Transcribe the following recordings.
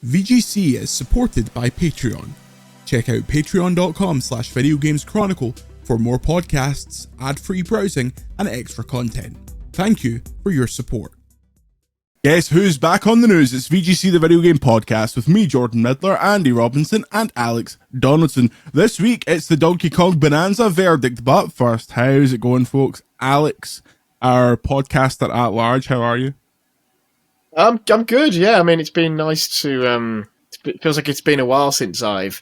VGC is supported by Patreon. Check out patreon.com/videogameschronicle for more podcasts, ad-free browsing, and extra content. Thank you for your support. Guess who's back on the news? It's VGC, the video game podcast, with me, Jordan Midler, Andy Robinson, and Alex Donaldson. This week, it's the Donkey Kong Bonanza verdict, but first, how's it going, folks? Alex, our podcaster at large, how are you? I'm good, yeah. I mean, it's been nice to, it feels like it's been a while since I've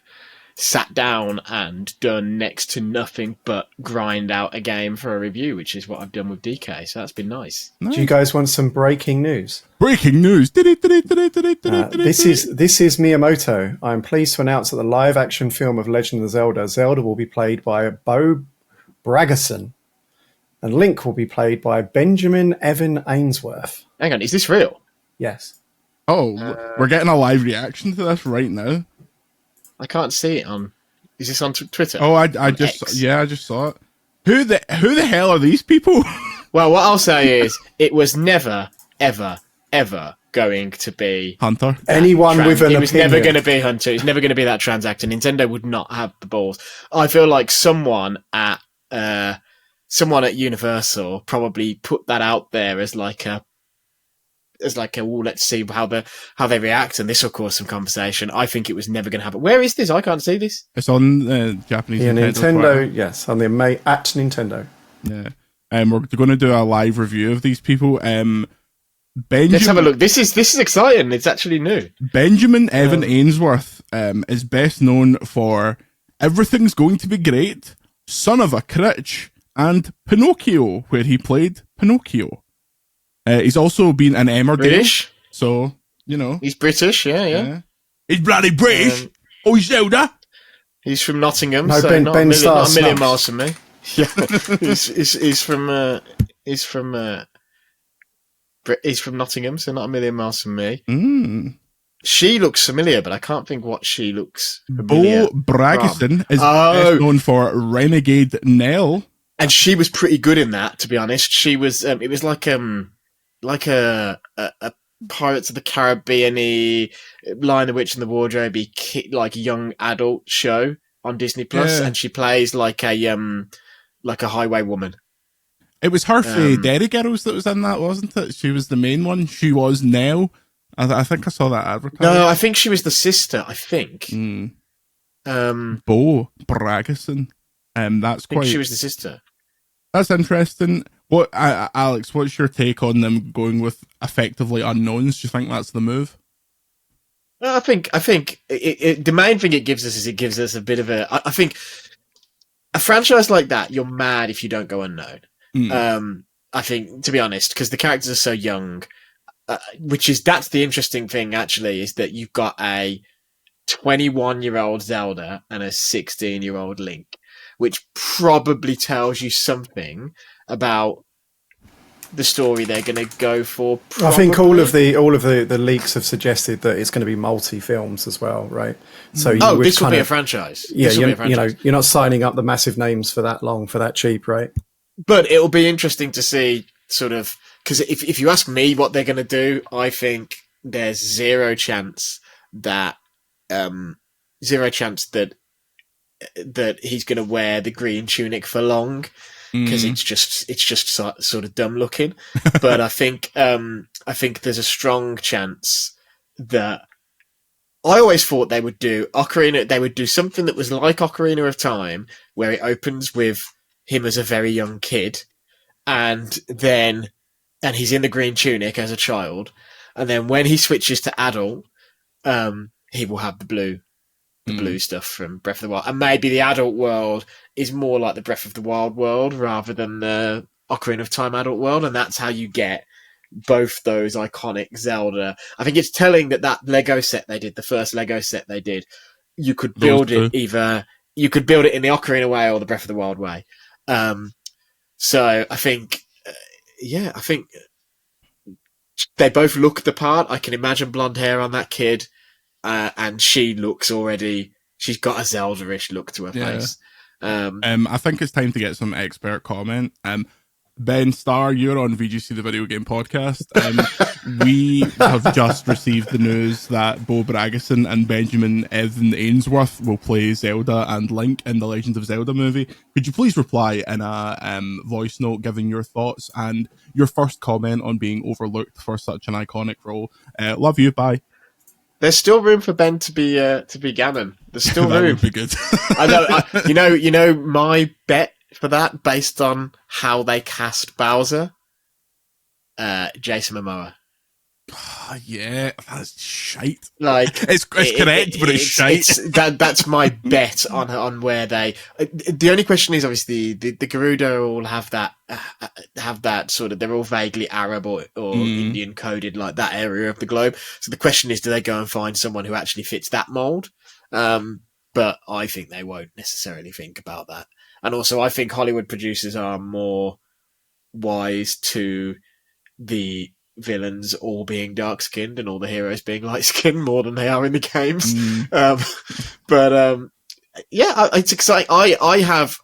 sat down and done next to nothing but grind out a game for a review, which is what I've done with DK, so that's been nice. Do you guys want some breaking news? Breaking news! This is Miyamoto. I'm pleased to announce that the live-action film of Legend of Zelda will be played by Bo Bragason, and Link will be played by Benjamin Evan Ainsworth. Hang on, is this real? Yes. Oh, we're getting a live reaction to this right now. I can't see it on. Is this on Twitter? Oh, I just saw it. Who the hell are these people? Well, what I'll say is, it was never, ever, ever going to be Hunter. Anyone with an opinion. It was never going to be Hunter. It's never going to be that transactor. Nintendo would not have the balls. I feel like someone at Universal probably put that out there as like a let's see how they react, and this will cause some conversation. I think it was never going to happen. Where is this? I can't see this. It's on Japanese Nintendo. Yes, on the at Nintendo. Yeah, we're going to do a live review of these people. Let's have a look. This is exciting. It's actually new. Benjamin Evan Ainsworth is best known for Everything's Going to Be Great, Son of a Critch, and Pinocchio, where he played Pinocchio. He's also been an Emmerdale, British, so you know he's British. Yeah. He's bloody British. He's Zelda. He's from Nottingham, no, so Ben not a million Snaps. miles from me. Yeah, he's from Nottingham, so not a million miles from me. She looks familiar, but I can't think what she looks familiar. Bo Bragason is best known for Renegade Nell. And she was pretty good in that, to be honest. She was. It was like a Pirates of the Caribbean-y, Lion, the Witch and the Wardrobe, like young adult show on Disney Plus, and she plays like a highway woman. It was her for Dairy Girls that was in that, wasn't it? She was the main one. She was Nell. I think I saw that advertised. No, I think she was the sister. I think. Bo Bragason. That's quite. She was the sister. That's interesting. What, Alex? What's your take on them going with effectively unknowns? Do you think that's the move? I think the main thing it gives us is it gives us a bit of a. I think a franchise like that, you're mad if you don't go unknown. I think, to be honest, because the characters are so young, that's the interesting thing. Actually, is that you've got a 21-year-old Zelda and a 16-year-old Link, which probably tells you something about the story they're going to go for. Probably. I think all of the leaks have suggested that it's going to be multi-films as well, right? So this will be a franchise. Yeah, you're not signing up the massive names for that long, for that cheap, right? But it'll be interesting to see, sort of, because if you ask me what they're going to do, I think there's zero chance that he's going to wear the green tunic for long, because it's just sort of dumb looking. But I think there's a strong chance that I always thought they would do Ocarina. They would do something that was like Ocarina of Time, where it opens with him as a very young kid, and he's in the green tunic as a child, and then when he switches to adult, he will have the blue stuff from Breath of the Wild, and maybe the adult world is more like the Breath of the Wild world rather than the Ocarina of Time adult world, and that's how you get both those iconic Zelda. I think it's telling that Lego set they did, the first Lego set they did, you could build it either you could build it in the Ocarina way or the Breath of the Wild way. So I think, I think they both look the part. I can imagine blonde hair on that kid. And she's got a Zelda-ish look to her face. I think it's time to get some expert comment. Ben Starr, you're on VGC, the video game podcast. We have just received the news that Bo Bragason and Benjamin Evan Ainsworth will play Zelda and Link in the Legend of Zelda movie. Could you please reply in a voice note giving your thoughts and your first comment on being overlooked for such an iconic role? Love you, bye. There's still room for Ben to be Ganon. There's still That room. would be good. I know. You know my bet for that, based on how they cast Bowser, Jason Momoa. Yeah, that's shite. Like it's correct, but it's shite. That's my bet on where they. The only question is obviously the Gerudo all have that sort of. They're all vaguely Arab or Indian coded, like that area of the globe. So the question is, do they go and find someone who actually fits that mold? But I think they won't necessarily think about that. And also, I think Hollywood producers are more wise to the villains all being dark-skinned and all the heroes being light-skinned more than they are in the games. Yeah, it's exciting. I have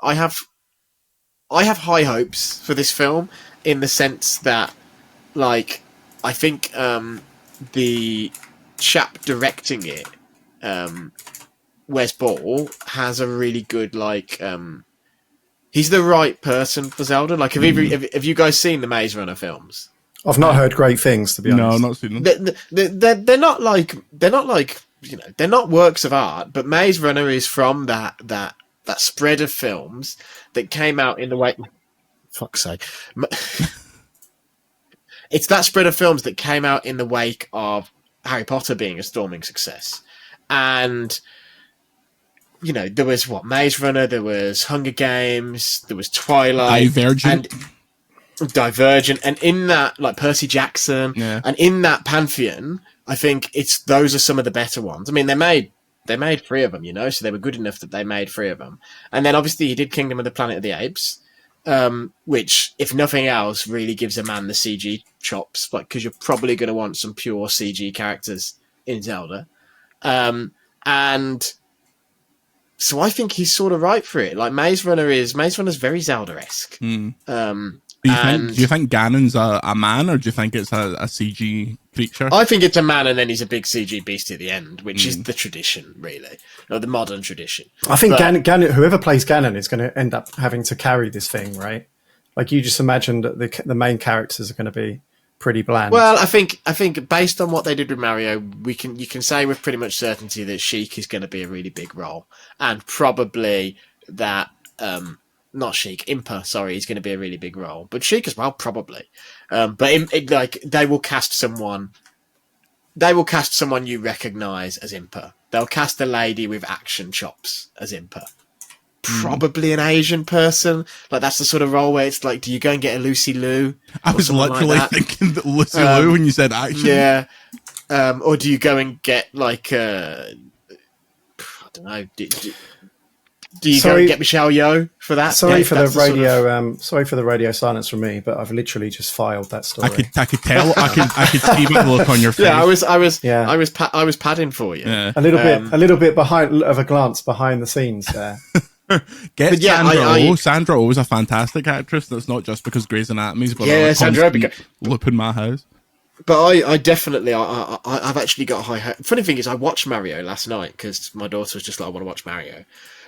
high hopes for this film in the sense that, like, I think the chap directing it, Wes Ball, has a really good, like, he's the right person for Zelda. Like, have you guys seen the Maze Runner films? I've not heard great things, to be honest. No, I've not seen them. They're not like they're not works of art. But Maze Runner is from that spread of films that came out in the wake. Fuck's sake! It's that spread of films that came out in the wake of Harry Potter being a storming success, and. You know, there was Maze Runner, there was Hunger Games, there was Twilight, Divergent, and in that, like Percy Jackson, and in that pantheon, I think those are some of the better ones. I mean, they made 3 of them, you know, so they were good enough that they made 3 of them. And then obviously he did Kingdom of the Planet of the Apes, which, if nothing else, really gives a man the CG chops, like because you're probably going to want some pure CG characters in Zelda, and. So I think he's sort of right for it. Like Maze Runner's very Zelda-esque. Do you think Ganon's a man, or do you think it's a CG creature? I think it's a man, and then he's a big CG beast at the end, which is the tradition, really, or the modern tradition. I think Ganon, whoever plays Ganon, is going to end up having to carry this thing, right? Like you just imagine that the main characters are going to be pretty bland. Well, I think based on what they did with Mario, you can say with pretty much certainty that Sheik is going to be a really big role, and probably that not Sheik, Impa. Sorry, is going to be a really big role, but Sheik as well probably. But they will cast someone. They will cast someone you recognise as Impa. They'll cast a lady with action chops as Impa. Probably an Asian person. Like, that's the sort of role where it's like, do you go and get a Lucy Liu? I was literally thinking that Lucy Liu when you said action. Yeah. Or do you go and get, like, I don't know. Do you go and get Michelle Yeoh for that? Sorry for the radio silence from me, but I've literally just filed that story. I could tell. I could see the look on your face. Yeah, I was padding for you. Yeah. A little bit behind of a glance behind the scenes there. Sandra Oh is a fantastic actress. That's not just because Grey's Anatomy's, but Sandra loop in my house. But I definitely, I've actually got high hope. Funny thing is, I watched Mario last night because my daughter was just like, I want to watch Mario.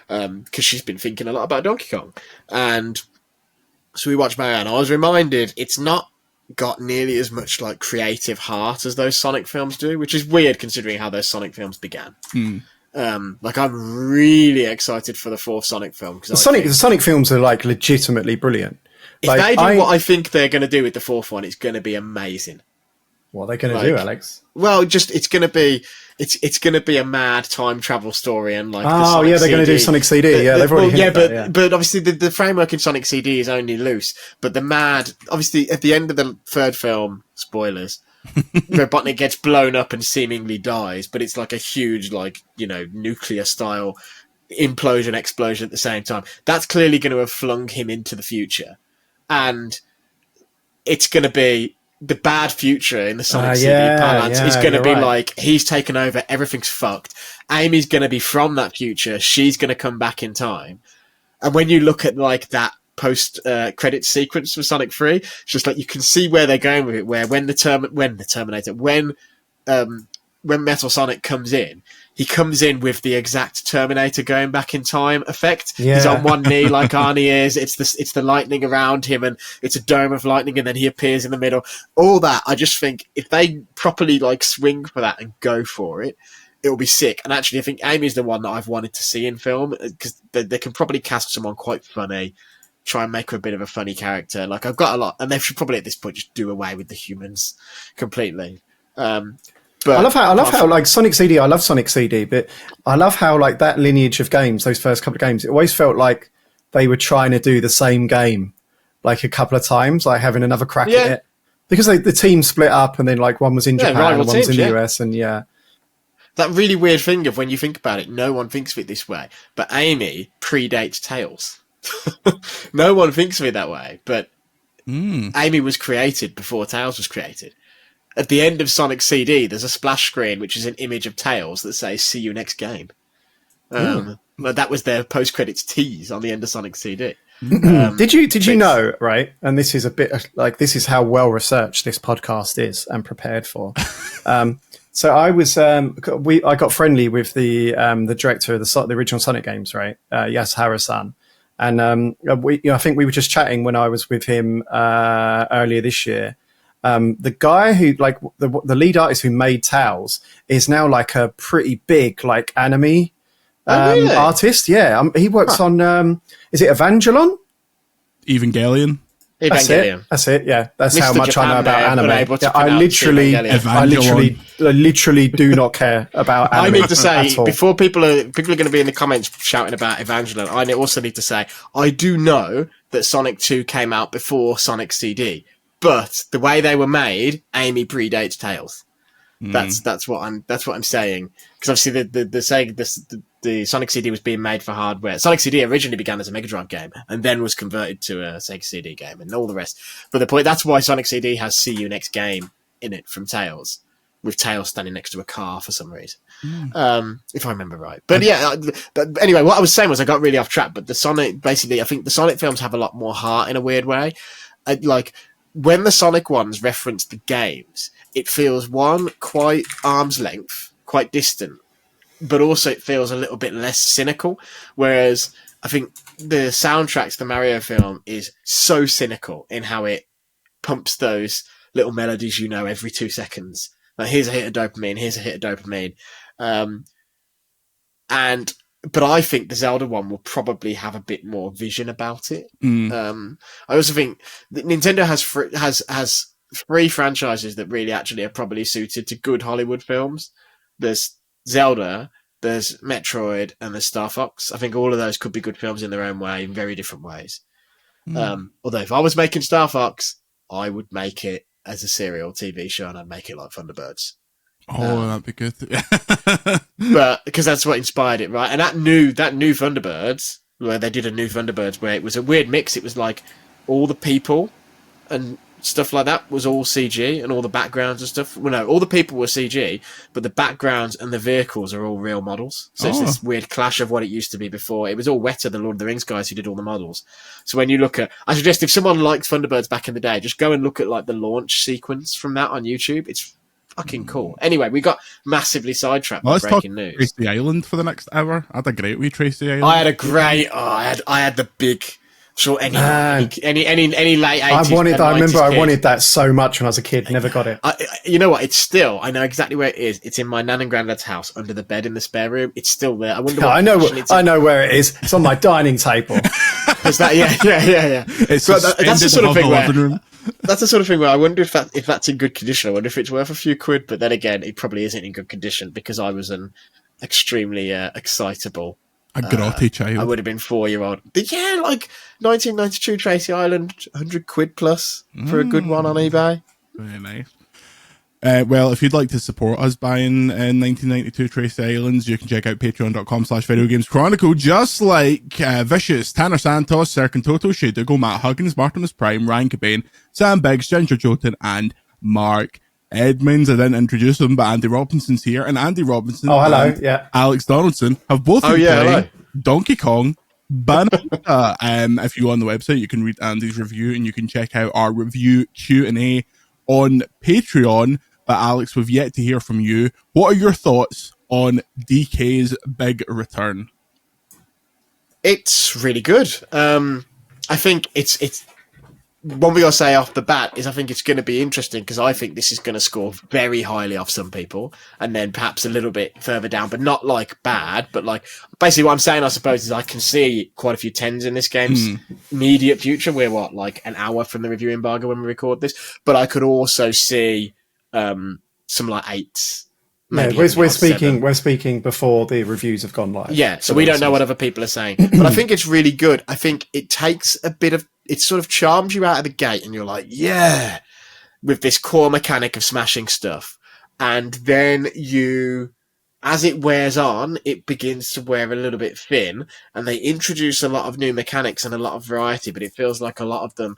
Because she's been thinking a lot about Donkey Kong. And so we watched Mario, and I was reminded it's not got nearly as much like creative heart as those Sonic films do, which is weird considering how those Sonic films began. Like, I'm really excited for the 4th Sonic film. The Sonic films are like legitimately brilliant. If they do what I think they're going to do with the 4th one, it's going to be amazing. What are they going to do, Alex? Well, just it's going to be a mad time travel story, and like they're going to do Sonic CD. They've already but obviously the framework in Sonic CD is only loose. But the mad, obviously, at the end of the 3rd film, spoilers, Robotnik gets blown up and seemingly dies, but it's like a huge, like, you know, nuclear style implosion explosion at the same time. That's clearly going to have flung him into the future, and it's going to be the bad future in the Sonic CD parlance is going to be like, he's taken over, everything's fucked. Amy's going to be from that future, she's going to come back in time. And when you look at like that post credit sequence for Sonic 3. It's just like you can see where they're going with it. Where when Metal Sonic comes in, he comes in with the exact Terminator going back in time effect. Yeah. He's on one knee like Arnie is. It's the lightning around him, and it's a dome of lightning, and then he appears in the middle. All that, I just think if they properly like swing for that and go for it, it'll be sick. And actually, I think Amy's the one that I've wanted to see in film, because they can probably cast someone quite funny, try and make her a bit of a funny character. Like, I've got a lot, and they should probably at this point just do away with the humans completely. But I love how like Sonic CD. I love Sonic CD, but I love how like that lineage of games, those first couple of games, it always felt like they were trying to do the same game like a couple of times, like having another crack at it, because the team split up, and then like one was in Japan and one was in the US, and that really weird thing of when you think about it, no one thinks of it this way, but Amy predates Tails. No one thinks of it that way, but Amy was created before Tails was created. At the end of Sonic CD, there's a splash screen, which is an image of Tails that says, "See you next game." But that was their post-credits tease on the end of Sonic CD. Did you know, right? And this is a bit like, this is how well researched this podcast is and prepared for. So I was, I got friendly with the director of the original Sonic games, right? Yasuhara-san. And I think we were just chatting when I was with him earlier this year. The guy who, like, the lead artist who made Tails is now like a pretty big like anime artist. Yeah, he works on is it Evangelion? Evangelion. That's it. Yeah, that's Mr. how much Japan I know about anime. Yeah, I literally do not care about anime. I need to say, before people are going to be in the comments shouting about Evangelion, I also need to say, I do know that Sonic 2 came out before Sonic CD, but the way they were made, Amy predates Tails. That's what I'm saying, because obviously the Sonic CD was being made for hardware. Sonic CD originally began as a Mega Drive game and then was converted to a Sega CD game and all the rest. But that's why Sonic CD has "See You Next Game" in it from Tails, with Tails standing next to a car for some reason, if I remember right. But but anyway, what I was saying was I got really off track. But I think the Sonic films have a lot more heart in a weird way. Like when the Sonic ones reference the games, it feels quite arm's length, quite distant, but also it feels a little bit less cynical. Whereas I think the soundtrack to the Mario film is so cynical in how it pumps those little melodies, every 2 seconds. Like, here's a hit of dopamine, here's a hit of dopamine. But I think the Zelda one will probably have a bit more vision about it. I also think that Nintendo has three franchises that really actually are probably suited to good Hollywood films. There's Zelda, there's Metroid, and there's Star Fox. I think all of those could be good films in their own way, in very different ways. Although if I was making Star Fox, I would make it as a serial TV show, and I'd make it like Thunderbirds. That'd be good. But because that's what inspired it, right? And that new Thunderbirds, where they did a new Thunderbirds, where it was a weird mix. It was like all the people and stuff like that was all CG, and all the backgrounds and stuff. Well, no, all the people were CG, but the backgrounds and the vehicles are all real models. So it's this weird clash of what it used to be before. It was all Weta, the Lord of the Rings guys, who did all the models. So when you look at, I suggest if someone liked Thunderbirds back in the day, just go and look at like the launch sequence from that on YouTube. It's fucking cool. Anyway, we got massively siditracked by breaking news. Tracy Island for the next hour. I had a great wee Tracy Island. I had a great. I had the big. Sure, any late 80s. I wanted that so much when I was a kid. Never got it. You know what? It's still. I know exactly where it is. It's in my nan and granddad's house under the bed in the spare room. It's still there. I wonder. I know where it is. It's on my dining table. Is that? Yeah. That's the sort of thing where. That's the sort of thing where I wonder if that's in good condition. I wonder if it's worth a few quid. But then again, it probably isn't in good condition because I was an extremely excitable. A grotty child. I would have been 4-year-old. Yeah, like 1992 Tracy Island, 100 quid plus for a good one on eBay. Very nice. Well, if you'd like to support us buying 1992 Tracy Islands, you can check out patreon.com/videogameschronicle, just like Vicious, Tanner Santos, Serkan Toto, Shay Dougal, Matt Huggins, Martimus Prime, Ryan Cobain, Sam Biggs, Ginger Jotun, and Mark Edmonds. I didn't introduce them, but Andy Robinson's here, and Andy Robinson hello, and Alex Donaldson have both been playing Donkey Kong Banana, if you go on the website, you can read Andy's review and you can check out our review Q&A on Patreon. But Alex, we've yet to hear from you. What are your thoughts on DK's big return? It's really good. I think it's one we gotta say off the bat is I think it's going to be interesting because I think this is going to score very highly off some people and then perhaps a little bit further down, but not like bad, but like basically what I'm saying, I suppose, is I can see quite a few tens in this game's immediate future. We're like an hour from the review embargo when we record this, but I could also see some like eights. Yeah, we're speaking before the reviews have gone live. Yeah, so we don't know what other people are saying. But I think it's really good. I think it takes a bit of... It sort of charms you out of the gate and you're like, yeah, with this core mechanic of smashing stuff. And then as it wears on, it begins to wear a little bit thin and they introduce a lot of new mechanics and a lot of variety, but it feels like a lot of them,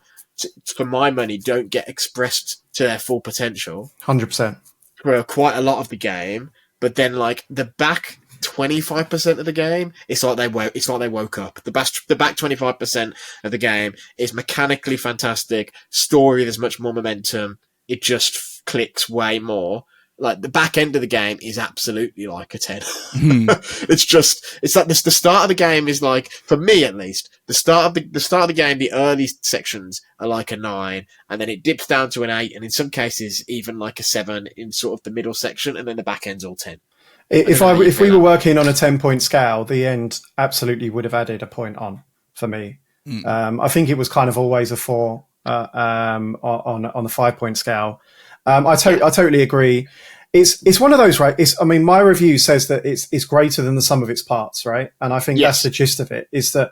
for my money, don't get expressed to their full potential. 100%. For quite a lot of the game, but then like the back 25% of the game, it's like they woke up. The back 25% of the game is mechanically fantastic. Story, there's much more momentum. It just clicks way more. Like the back end of the game is absolutely like a 10. It's like this. The start of the game is like, for me at least, the start of the game, the early sections are like a 9, and then it dips down to an 8, and in some cases even like a 7 in sort of the middle section, and then the back end's all 10. If we were working on a 10-point scale, the end absolutely would have added a point on for me. I think it was kind of always a 4 on the 5-point scale. I totally agree. It's one of those, right? My review says that it's greater than the sum of its parts, right? And I think that's the gist of it. Is that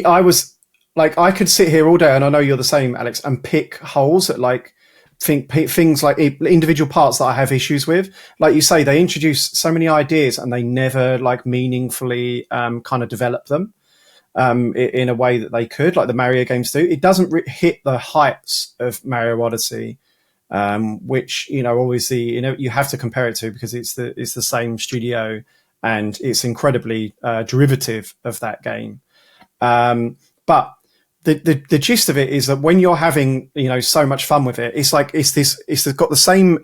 I was like, I could sit here all day, and I know you're the same, Alex, and pick holes at like things like individual parts that I have issues with. Like you say, they introduce so many ideas, and they never like meaningfully kind of develop them in a way that they could, like the Mario games do. It doesn't hit the heights of Mario Odyssey, which, obviously, you have to compare it to because it's the same studio and it's incredibly derivative of that game. But the gist of it is that when you're having, so much fun with it, it's like, it's got the same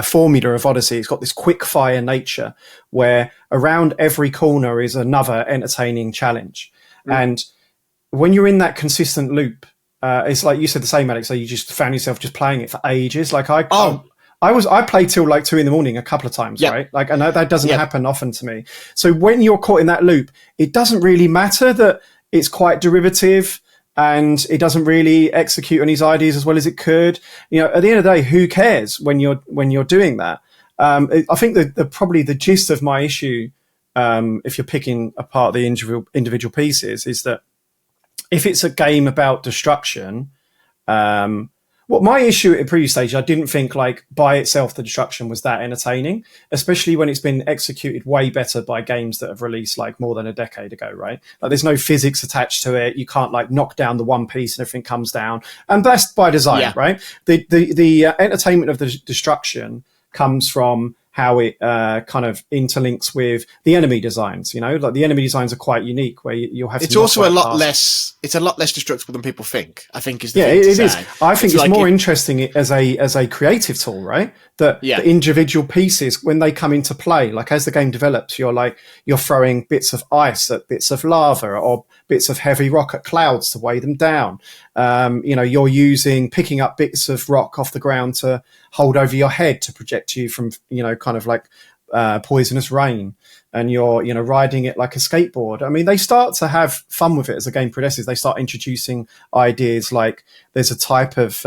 formula of Odyssey. It's got this quick fire nature where around every corner is another entertaining challenge. And when you're in that consistent loop, it's like you said the same, Alex. So you just found yourself just playing it for ages. Like I played till like 2 a.m. a couple of times, right? Like I know that doesn't happen often to me. So when you're caught in that loop, it doesn't really matter that it's quite derivative and it doesn't really execute on his ideas as well as it could. At the end of the day, who cares when you're doing that? I think that probably the gist of my issue, if you're picking apart the individual pieces, is that if it's a game about destruction, my issue at a previous stage, I didn't think like by itself the destruction was that entertaining, especially when it's been executed way better by games that have released like more than a decade ago, right? Like there's no physics attached to it. You can't like knock down the one piece and everything comes down, and that's by design, right? The entertainment of the destruction comes from how it kind of interlinks with the enemy designs. Like the enemy designs are quite unique, where you'll have. It's also a lot less. It's a lot less destructible than people think. I think is the thing it to is. say. I think it's like more interesting as a creative tool, right? The individual pieces when they come into play, like as the game develops, you're throwing bits of ice at bits of lava or bits of heavy rock at clouds to weigh them down. You're picking up bits of rock off the ground to hold over your head to protect you from, kind of like poisonous rain, and you're, riding it like a skateboard. I mean, they start to have fun with it as the game progresses. They start introducing ideas like there's a type of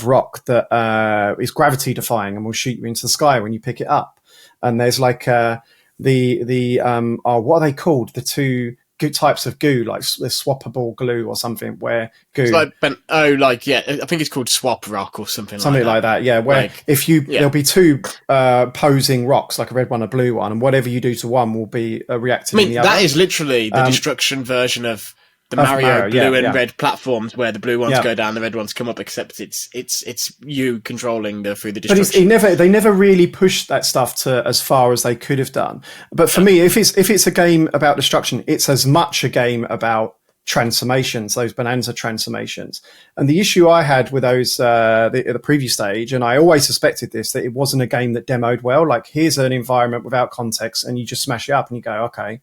rock that is gravity defying and will shoot you into the sky when you pick it up. And there's like what are they called? The two good types of goo, like the swappable glue or something, where goo. It's like I think it's called swap rock or something like that. Yeah, where there'll be two posing rocks, like a red one, a blue one, and whatever you do to one will be reacting to the other. That is literally the destruction version of the Mario blue and yeah. red platforms where the blue ones Yeah. go down, the red ones come up, except it's you controlling through the But destruction. they never really pushed that stuff to as far as they could have done. But for me, if it's a game about destruction, it's as much a game about transformations, those Bonanza transformations. And the issue I had with those the previous stage, and I always suspected this, that it wasn't a game that demoed well. Like, here's an environment without context, and you just smash it up, and you go, okay,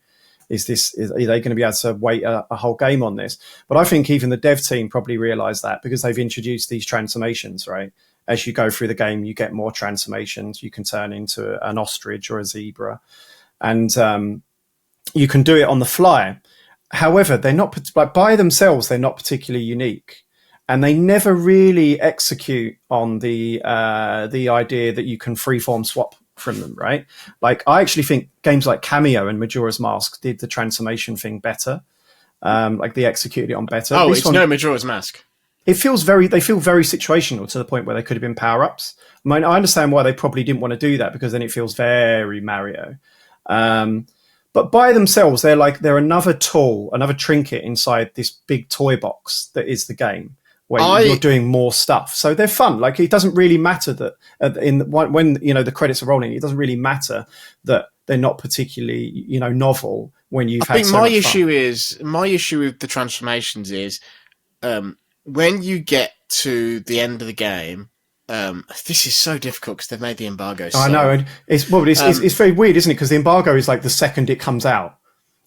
are they going to be able to wait a whole game on this? But I think even the dev team probably realized that, because they've introduced these transformations, right? As you go through the game, you get more transformations. You can turn into an ostrich or a zebra, and you can do it on the fly. However, they're not, like, by themselves, they're not particularly unique, and they never really execute on the idea that you can freeform swap from them, right? Like, I actually think games like Cameo and Majora's Mask did the transformation thing better. Like, they executed it on better. Oh, it's no Majora's Mask. They feel very situational, to the point where they could have been power-ups. I mean, I understand why they probably didn't want to do that, because then it feels very Mario. But by themselves, they're another tool, another trinket inside this big toy box that is the game, where you're doing more stuff. So they're fun. Like, it doesn't really matter that when the credits are rolling, it doesn't really matter that they're not particularly novel when you've had so much fun. My issue with the transformations is when you get to the end of the game. This is so difficult because they've made the embargo. I know, and it's very weird, isn't it? Because the embargo is like the second it comes out.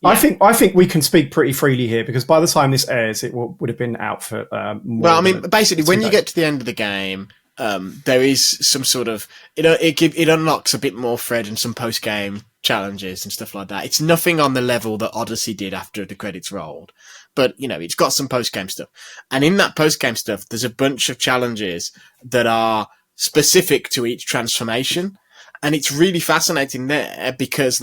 Yeah. I think we can speak pretty freely here, because by the time this airs, it would have been out for more. Well, I mean, basically, when you get to the end of the game, there is some sort of it unlocks a bit more thread and some post game challenges and stuff like that. It's nothing on the level that Odyssey did after the credits rolled, but it's got some post game stuff. And in that post game stuff, there's a bunch of challenges that are specific to each transformation, and it's really fascinating there, because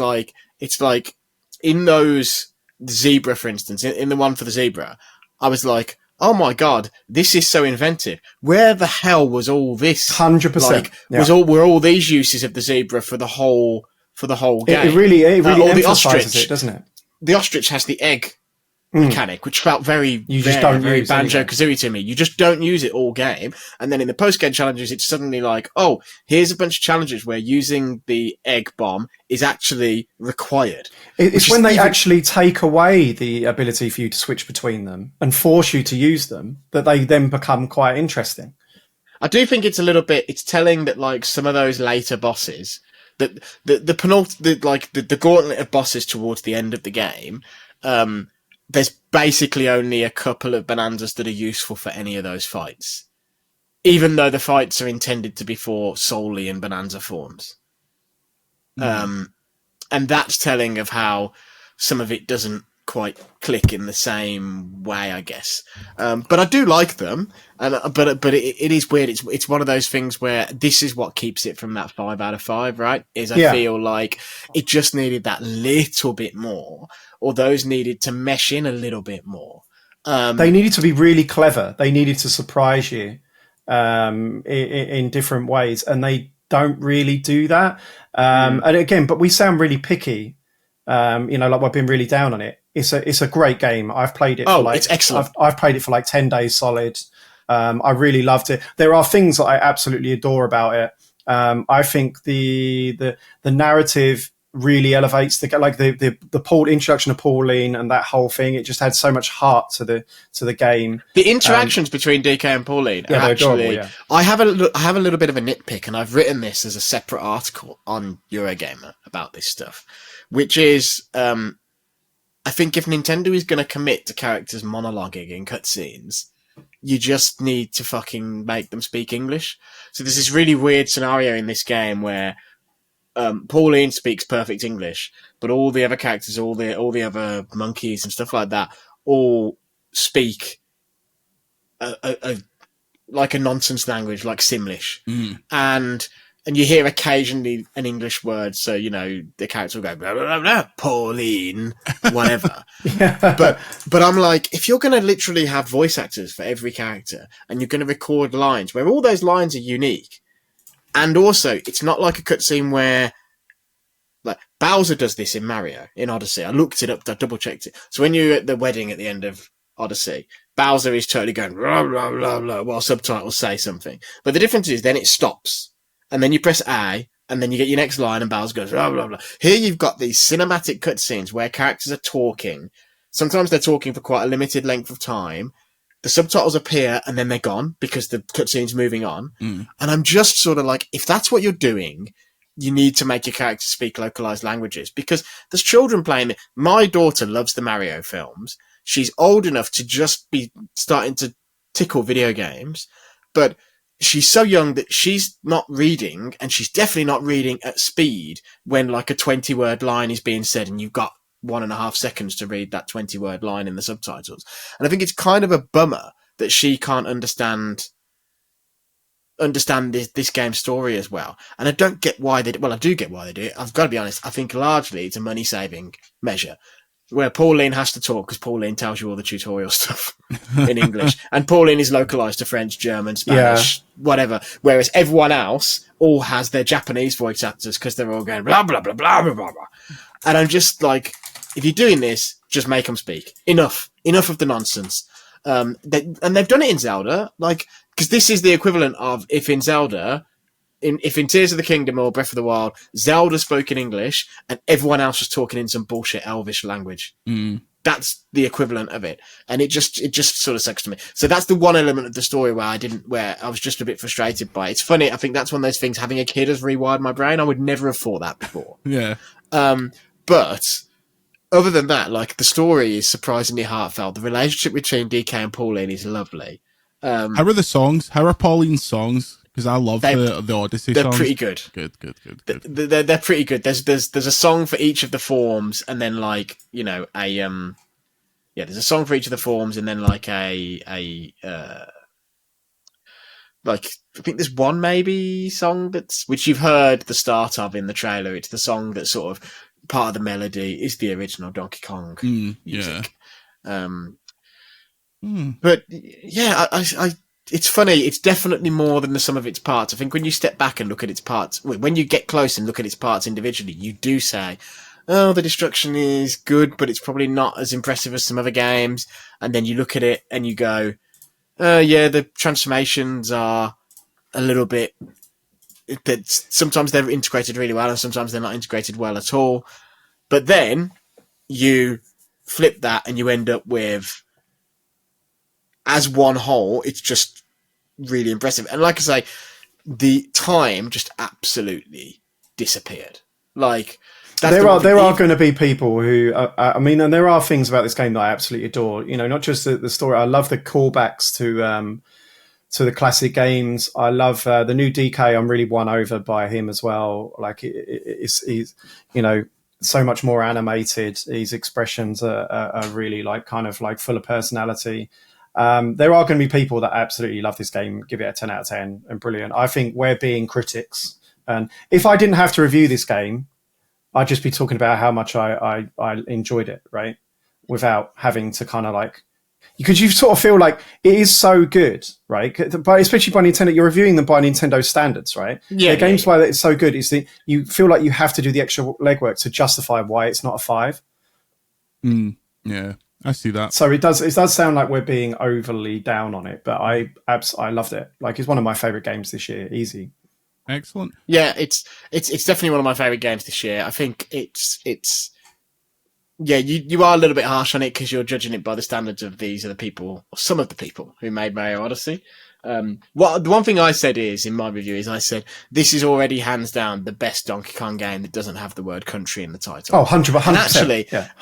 it's like in those zebra, for instance, in the one for the zebra, I was like, oh my god, this is so inventive. Where the hell was all this? 100%. Were all these uses of the zebra for the whole game? It really the emphasizes ostrich, it, doesn't it? The ostrich has the egg mechanic, which felt very Banjo-Kazooie to me. You just don't use it all game. And then in the post-game challenges, it's suddenly like, oh, here's a bunch of challenges where using the egg bomb is actually required. It's when they actually take away the ability for you to switch between them and force you to use them that they then become quite interesting. I do think it's telling that, like, some of those later bosses, that the gauntlet of bosses towards the end of the game, there's basically only a couple of bonanzas that are useful for any of those fights, even though the fights are intended to be for solely in bonanza forms. And that's telling of how some of it doesn't quite click in the same way, I guess. But I do like them, but it is weird. It's one of those things where this is what keeps it from that 5 out of 5, right? I feel like it just needed that little bit more, or those needed to mesh in a little bit more. They needed to be really clever. They needed to surprise you in different ways, and they don't really do that. And again, but we sound really picky. Like we've been really down on it. It's a great game. I've played it. It's excellent. I've played it for like 10 days solid. I really loved it. There are things that I absolutely adore about it. I think the narrative really elevates the introduction of Pauline and that whole thing. It just had so much heart to the game. The interactions between DK and Pauline are actually adorable, I have a little bit of a nitpick, and I've written this as a separate article on Eurogamer about this stuff, which is I think if Nintendo is going to commit to characters monologuing in cutscenes, you just need to fucking make them speak English. So there's this really weird scenario in this game where Pauline speaks perfect English, but all the other characters, all the other monkeys and stuff like that, all speak like a nonsense language, like Simlish, and you hear occasionally an English word. So the character will go blah, blah, blah, blah, Pauline, whatever. But I'm like, if you're going to literally have voice actors for every character, and you're going to record lines where all those lines are unique. And also, it's not like a cutscene where, like, Bowser does this in Mario, in Odyssey. I looked it up, I double-checked it. So when you're at the wedding at the end of Odyssey, Bowser is totally going blah, blah, blah, blah, while subtitles say something. But the difference is then it stops, and then you press A, and then you get your next line, and Bowser goes blah, blah, blah. Here you've got these cinematic cutscenes where characters are talking. Sometimes they're talking for quite a limited length of time. The subtitles appear, and then they're gone because the cutscene's moving on. And I'm just sort of like, if that's what you're doing, you need to make your characters speak localized languages, because there's children playing it. My daughter loves the Mario films. She's old enough to just be starting to tickle video games, but she's so young that she's not reading, and she's definitely not reading at speed when like a 20-word line is being said and you've got 1.5 seconds to read that 20-word line in the subtitles. And I think it's kind of a bummer that she can't understand this game's story as well. And I don't get why they do. Well, I do get why they do it. I've got to be honest. I think largely it's a money-saving measure, where Pauline has to talk because Pauline tells you all the tutorial stuff in English. And Pauline is localized to French, German, Spanish, whatever. Whereas everyone else all has their Japanese voice actors because they're all going blah, blah, blah, blah, blah, blah, blah. And I'm just like, if you're doing this, just make them speak. Enough of the nonsense. And they've done it in Zelda, like, because this is the equivalent of if in Zelda, if in Tears of the Kingdom or Breath of the Wild, Zelda spoke in English and everyone else was talking in some bullshit Elvish language. That's the equivalent of it. And it just sort of sucks to me. So that's the one element of the story where I was just a bit frustrated by it. It's funny. I think that's one of those things, having a kid has rewired my brain. I would never have thought that before. Yeah. But other than that, like, the story is surprisingly heartfelt. The relationship between DK and Pauline is lovely. How are the songs? How are Pauline's songs? Because I love the Odyssey songs. They're pretty good. Good. They're pretty good. There's a song for each of the forms, and then like, you know, there's a song for each of the forms, and then like like, I think there's one maybe song which you've heard the start of in the trailer. It's the song that's sort of part of the melody is the original Donkey Kong music. But yeah, I it's funny. It's definitely more than the sum of its parts. I think when you step back and look at its parts, when you get close and look at its parts individually, you do say, oh, the destruction is good, but it's probably not as impressive as some other games. And then you look at it and you go, yeah, the transformations are a little bit, that sometimes they're integrated really well and sometimes they're not integrated well at all. But then you flip that and you end up with, as one whole, it's just really impressive. And like I say, the time just absolutely disappeared. Like, there are going to be people who, I mean, and there are things about this game that I absolutely adore. You know, not just the story. I love the callbacks to the classic games. I love the new DK. I'm really won over by him as well. Like, he's, you know, so much more animated. His expressions are really like kind of like full of personality. There are going to be people that absolutely love this game, give it a 10 out of 10 and brilliant. I think we're being critics. And if I didn't have to review this game, I'd just be talking about how much I enjoyed it, right? Without having to kind of like, because you sort of feel like it is so good, right? But especially by Nintendo, you're reviewing them by Nintendo standards, right? Yeah. The games why it's so good is that you feel like you have to do the extra legwork to justify why it's not a 5. Yeah, I see that. So it does sound like we're being overly down on it, but I loved it. Like, it's one of my favorite games this year, easy. Excellent. Yeah, it's definitely one of my favorite games this year. I think it's yeah, you are a little bit harsh on it because you're judging it by the standards of these are the people, or some of the people who made Mario Odyssey. The one thing I said is, in my review, is I said, this is already hands down the best Donkey Kong game that doesn't have the word country in the title. Oh, 100%.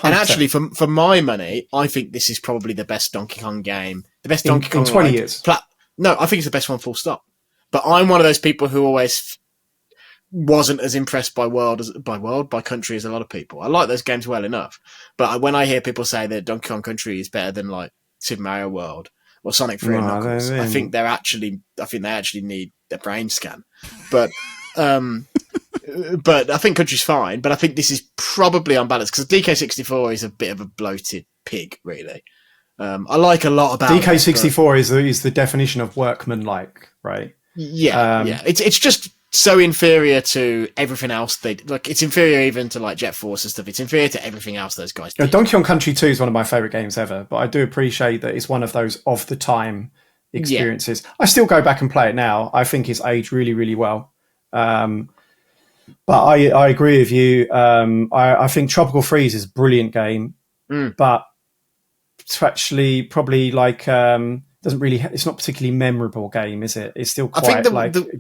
And actually, for my money, I think this is probably the best Donkey Kong game. The best Donkey Kong in 20 years. No, I think it's the best one, full stop. But I'm one of those people who always wasn't as impressed by country as a lot of people. I like those games well enough. But when I hear people say that Donkey Kong Country is better than like Super Mario World or Sonic 3 and Knuckles, I think they actually need a brain scan. But but I think Country's fine. But I think this is probably unbalanced because DK64 is a bit of a bloated pig, really. I like a lot about DK64 is the definition of workman-like, right? Yeah, yeah. It's just so inferior to everything else. It's inferior even to like Jet Force and stuff. It's inferior to everything else those guys do. Donkey Kong Country 2 is one of my favourite games ever, but I do appreciate that it's one of those of the time experiences. Yeah. I still go back and play it now. I think it's aged really, really well. But I agree with you. I think Tropical Freeze is a brilliant game, but it's actually probably like doesn't really. It's not particularly memorable game, is it? It's still quite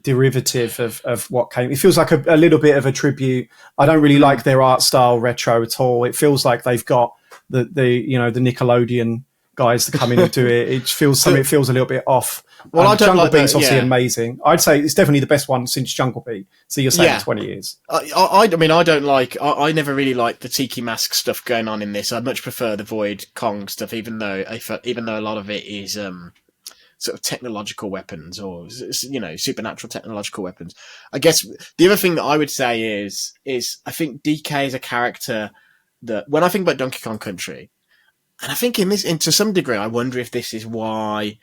derivative of what came. It feels like a little bit of a tribute. I don't really like their art style retro at all. It feels like they've got the Nickelodeon guys to come in and do it. It feels a little bit off. Well, I don't Jungle Beat's obviously amazing. I'd say it's definitely the best one since Jungle Beat. So you're saying 20 years. I mean, I don't like. I never really liked the Tiki Mask stuff going on in this. I'd much prefer the Void Kong stuff, even though a lot of it is sort of technological weapons or supernatural technological weapons. I guess the other thing that I would say is I think DK is a character that when I think about Donkey Kong Country, and I think to some degree, I wonder if this is why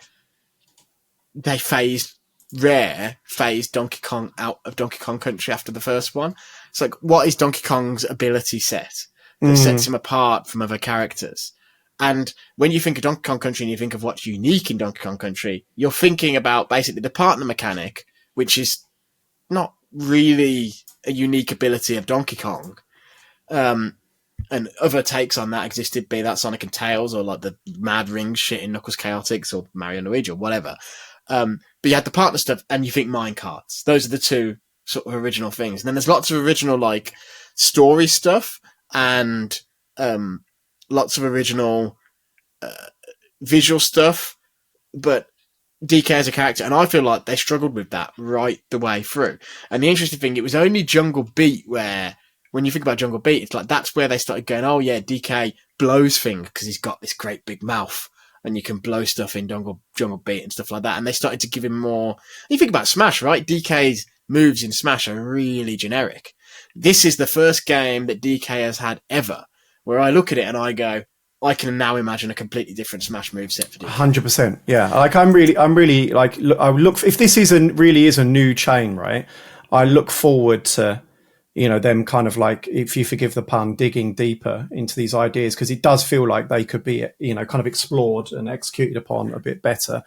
they phased Donkey Kong out of Donkey Kong Country after the first one. It's like, what is Donkey Kong's ability set that sets him apart from other characters? And when you think of Donkey Kong Country and you think of what's unique in Donkey Kong Country, you're thinking about basically the partner mechanic, which is not really a unique ability of Donkey Kong. And other takes on that existed, be that Sonic and Tails or like the Mad Ring shit in Knuckles Chaotix or Mario and Luigi or whatever. But you had the partner stuff and you think minecarts. Those are the two sort of original things. And then there's lots of original like story stuff and lots of original visual stuff. But DK as a character, and I feel like they struggled with that right the way through. And the interesting thing, it was only Jungle Beat where, when you think about Jungle Beat, it's like that's where they started going, oh yeah, DK blows things because he's got this great big mouth and you can blow stuff in Jungle Beat and stuff like that. And they started to give him more. You think about Smash, right? DK's moves in Smash are really generic. This is the first game that DK has had ever where I look at it and I go, I can now imagine a completely different Smash moveset for DK. 100%. Yeah. Like I'm really like, if this really is a new chain, right? I look forward to, them kind of like, if you forgive the pun, digging deeper into these ideas, because it does feel like they could be, kind of explored and executed upon a bit better.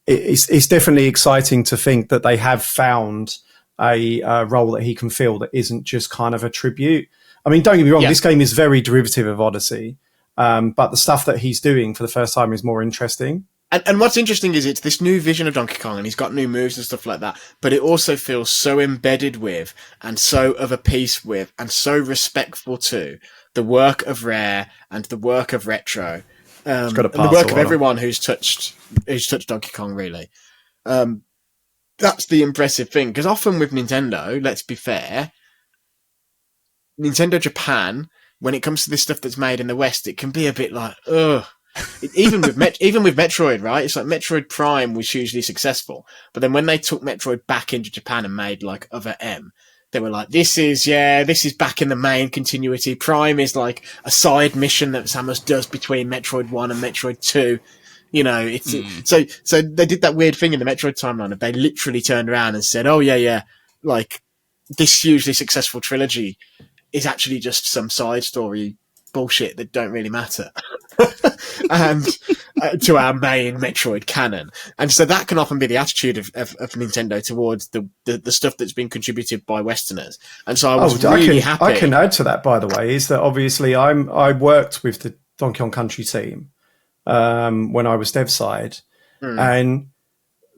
It's definitely exciting to think that they have found a role that he can fill that isn't just kind of a tribute. I mean, don't get me wrong, this game is very derivative of Odyssey, but the stuff that he's doing for the first time is more interesting. And what's interesting is it's this new vision of Donkey Kong and he's got new moves and stuff like that, but it also feels so embedded with and so of a piece with and so respectful to the work of Rare and the work of Retro and the work of everyone who's touched Donkey Kong, really. That's the impressive thing, because often with Nintendo, let's be fair, Nintendo Japan, when it comes to this stuff that's made in the West, it can be a bit like, ugh. Even with Metroid, right? It's like Metroid Prime was hugely successful, but then when they took Metroid back into Japan and made like Other M, they were like, this is back in the main continuity. Prime is like a side mission that Samus does between Metroid 1 and Metroid 2. So they did that weird thing in the Metroid timeline of they literally turned around and said, oh yeah, like this hugely successful trilogy is actually just some side story bullshit that don't really matter and to our main Metroid canon. And so that can often be the attitude of Nintendo towards the stuff that's been contributed by Westerners. And so I was really happy. I can add to that, by the way, is that obviously I worked with the Donkey Kong Country team when I was dev side, and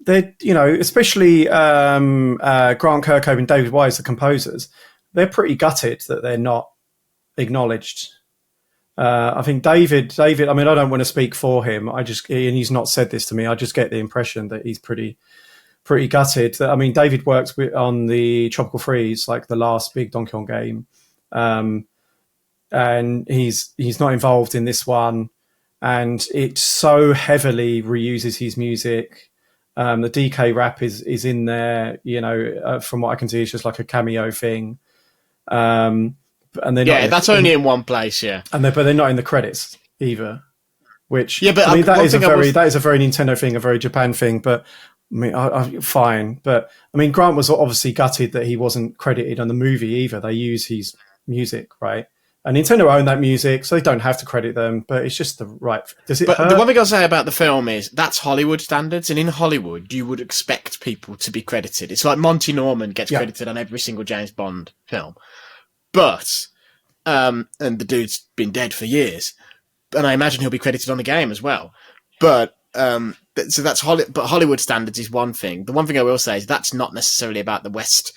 they, especially Grant Kirkhope and David Wise, the composers, they're pretty gutted that they're not acknowledged. I think David, I mean, I don't want to speak for him. And he's not said this to me. I just get the impression that he's pretty gutted. I mean, David works on the Tropical Freeze, like the last big Donkey Kong game. And he's not involved in this one. And it so heavily reuses his music. The DK rap is in there, from what I can see, it's just like a cameo thing. And they're that's only in one place, but they're not in the credits either. Which but I mean, that is a very Nintendo thing, a very Japan thing. But I mean, fine, but I mean, Grant was obviously gutted that he wasn't credited on the movie either. They use his music, right? And Nintendo own that music, so they don't have to credit them. But it's just the right. Does it? Hurt? The one thing I'll say about the film is that's Hollywood standards, and in Hollywood, you would expect people to be credited. It's like Monty Norman gets credited on every single James Bond film, but and the dude's been dead for years, and I imagine he'll be credited on the game as well. But so that's but Hollywood standards is one thing. The one thing I will say is that's not necessarily about the West.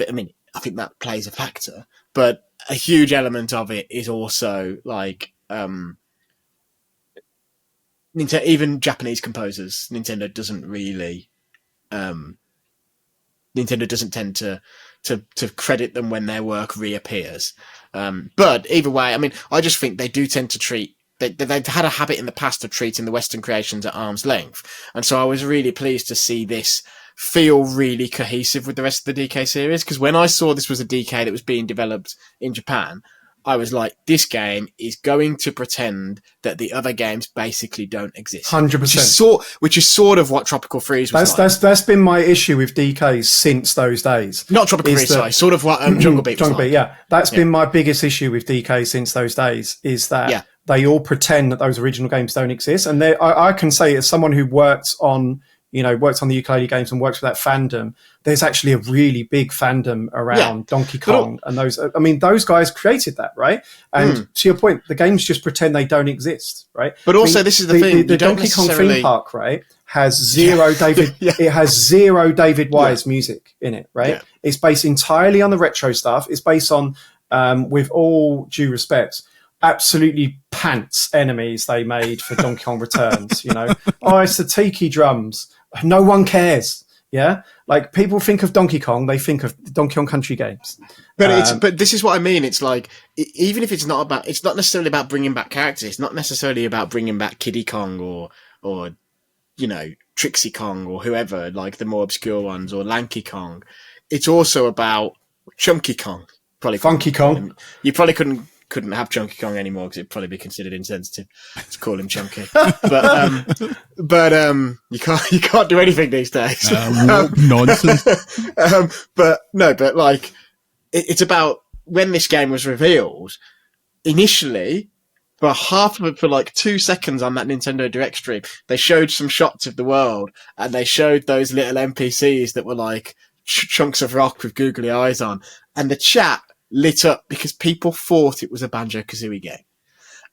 I mean, I think that plays a factor, but a huge element of it is also like even Japanese composers. Nintendo doesn't really. Nintendo doesn't tend to credit them when their work reappears. But either way, I mean, I just think they do tend to treat. They've had a habit in the past of treating the Western creations at arm's length. And so I was really pleased to see this feel really cohesive with the rest of the DK series. Because when I saw this was a DK that was being developed in Japan, I was like, this game is going to pretend that the other games basically don't exist. 100%. Which is sort of what Tropical Freeze was like. That's been my issue with DKs since those days. Not Tropical Freeze, sorry. Sort of what Jungle Beat was like. Yeah. That's been my biggest issue with DK since those days, is that they all pretend that those original games don't exist. And I can say, as someone who worked on the ukulele games and works with that fandom, there's actually a really big fandom around Donkey Kong and those. I mean, those guys created that, right? And to your point, the games just pretend they don't exist, right? But also, this is the thing: the Donkey Kong theme park, right, has zero David. It has zero David Wise music in it, right? Yeah. It's based entirely on the retro stuff. It's based on, with all due respect, absolutely pants enemies they made for Donkey Kong Returns. It's the tiki drums. No one cares. Yeah, like people think of Donkey Kong, they think of Donkey Kong Country games. But but this is what I mean. It's like, even if it's not necessarily about bringing back characters. It's not necessarily about bringing back Kiddy Kong or Trixie Kong or whoever, like the more obscure ones, or Lanky Kong. It's also about Chunky Kong. Probably Funky Kong. You probably couldn't have Chunky Kong anymore because it'd probably be considered insensitive to call him Chunky. But you can't do anything these days. Nonsense. But it's about when this game was revealed. Initially, for half of it, for like 2 seconds on that Nintendo Direct stream, they showed some shots of the world, and they showed those little NPCs that were like chunks of rock with googly eyes on, and the chat lit up because people thought it was a Banjo-Kazooie game.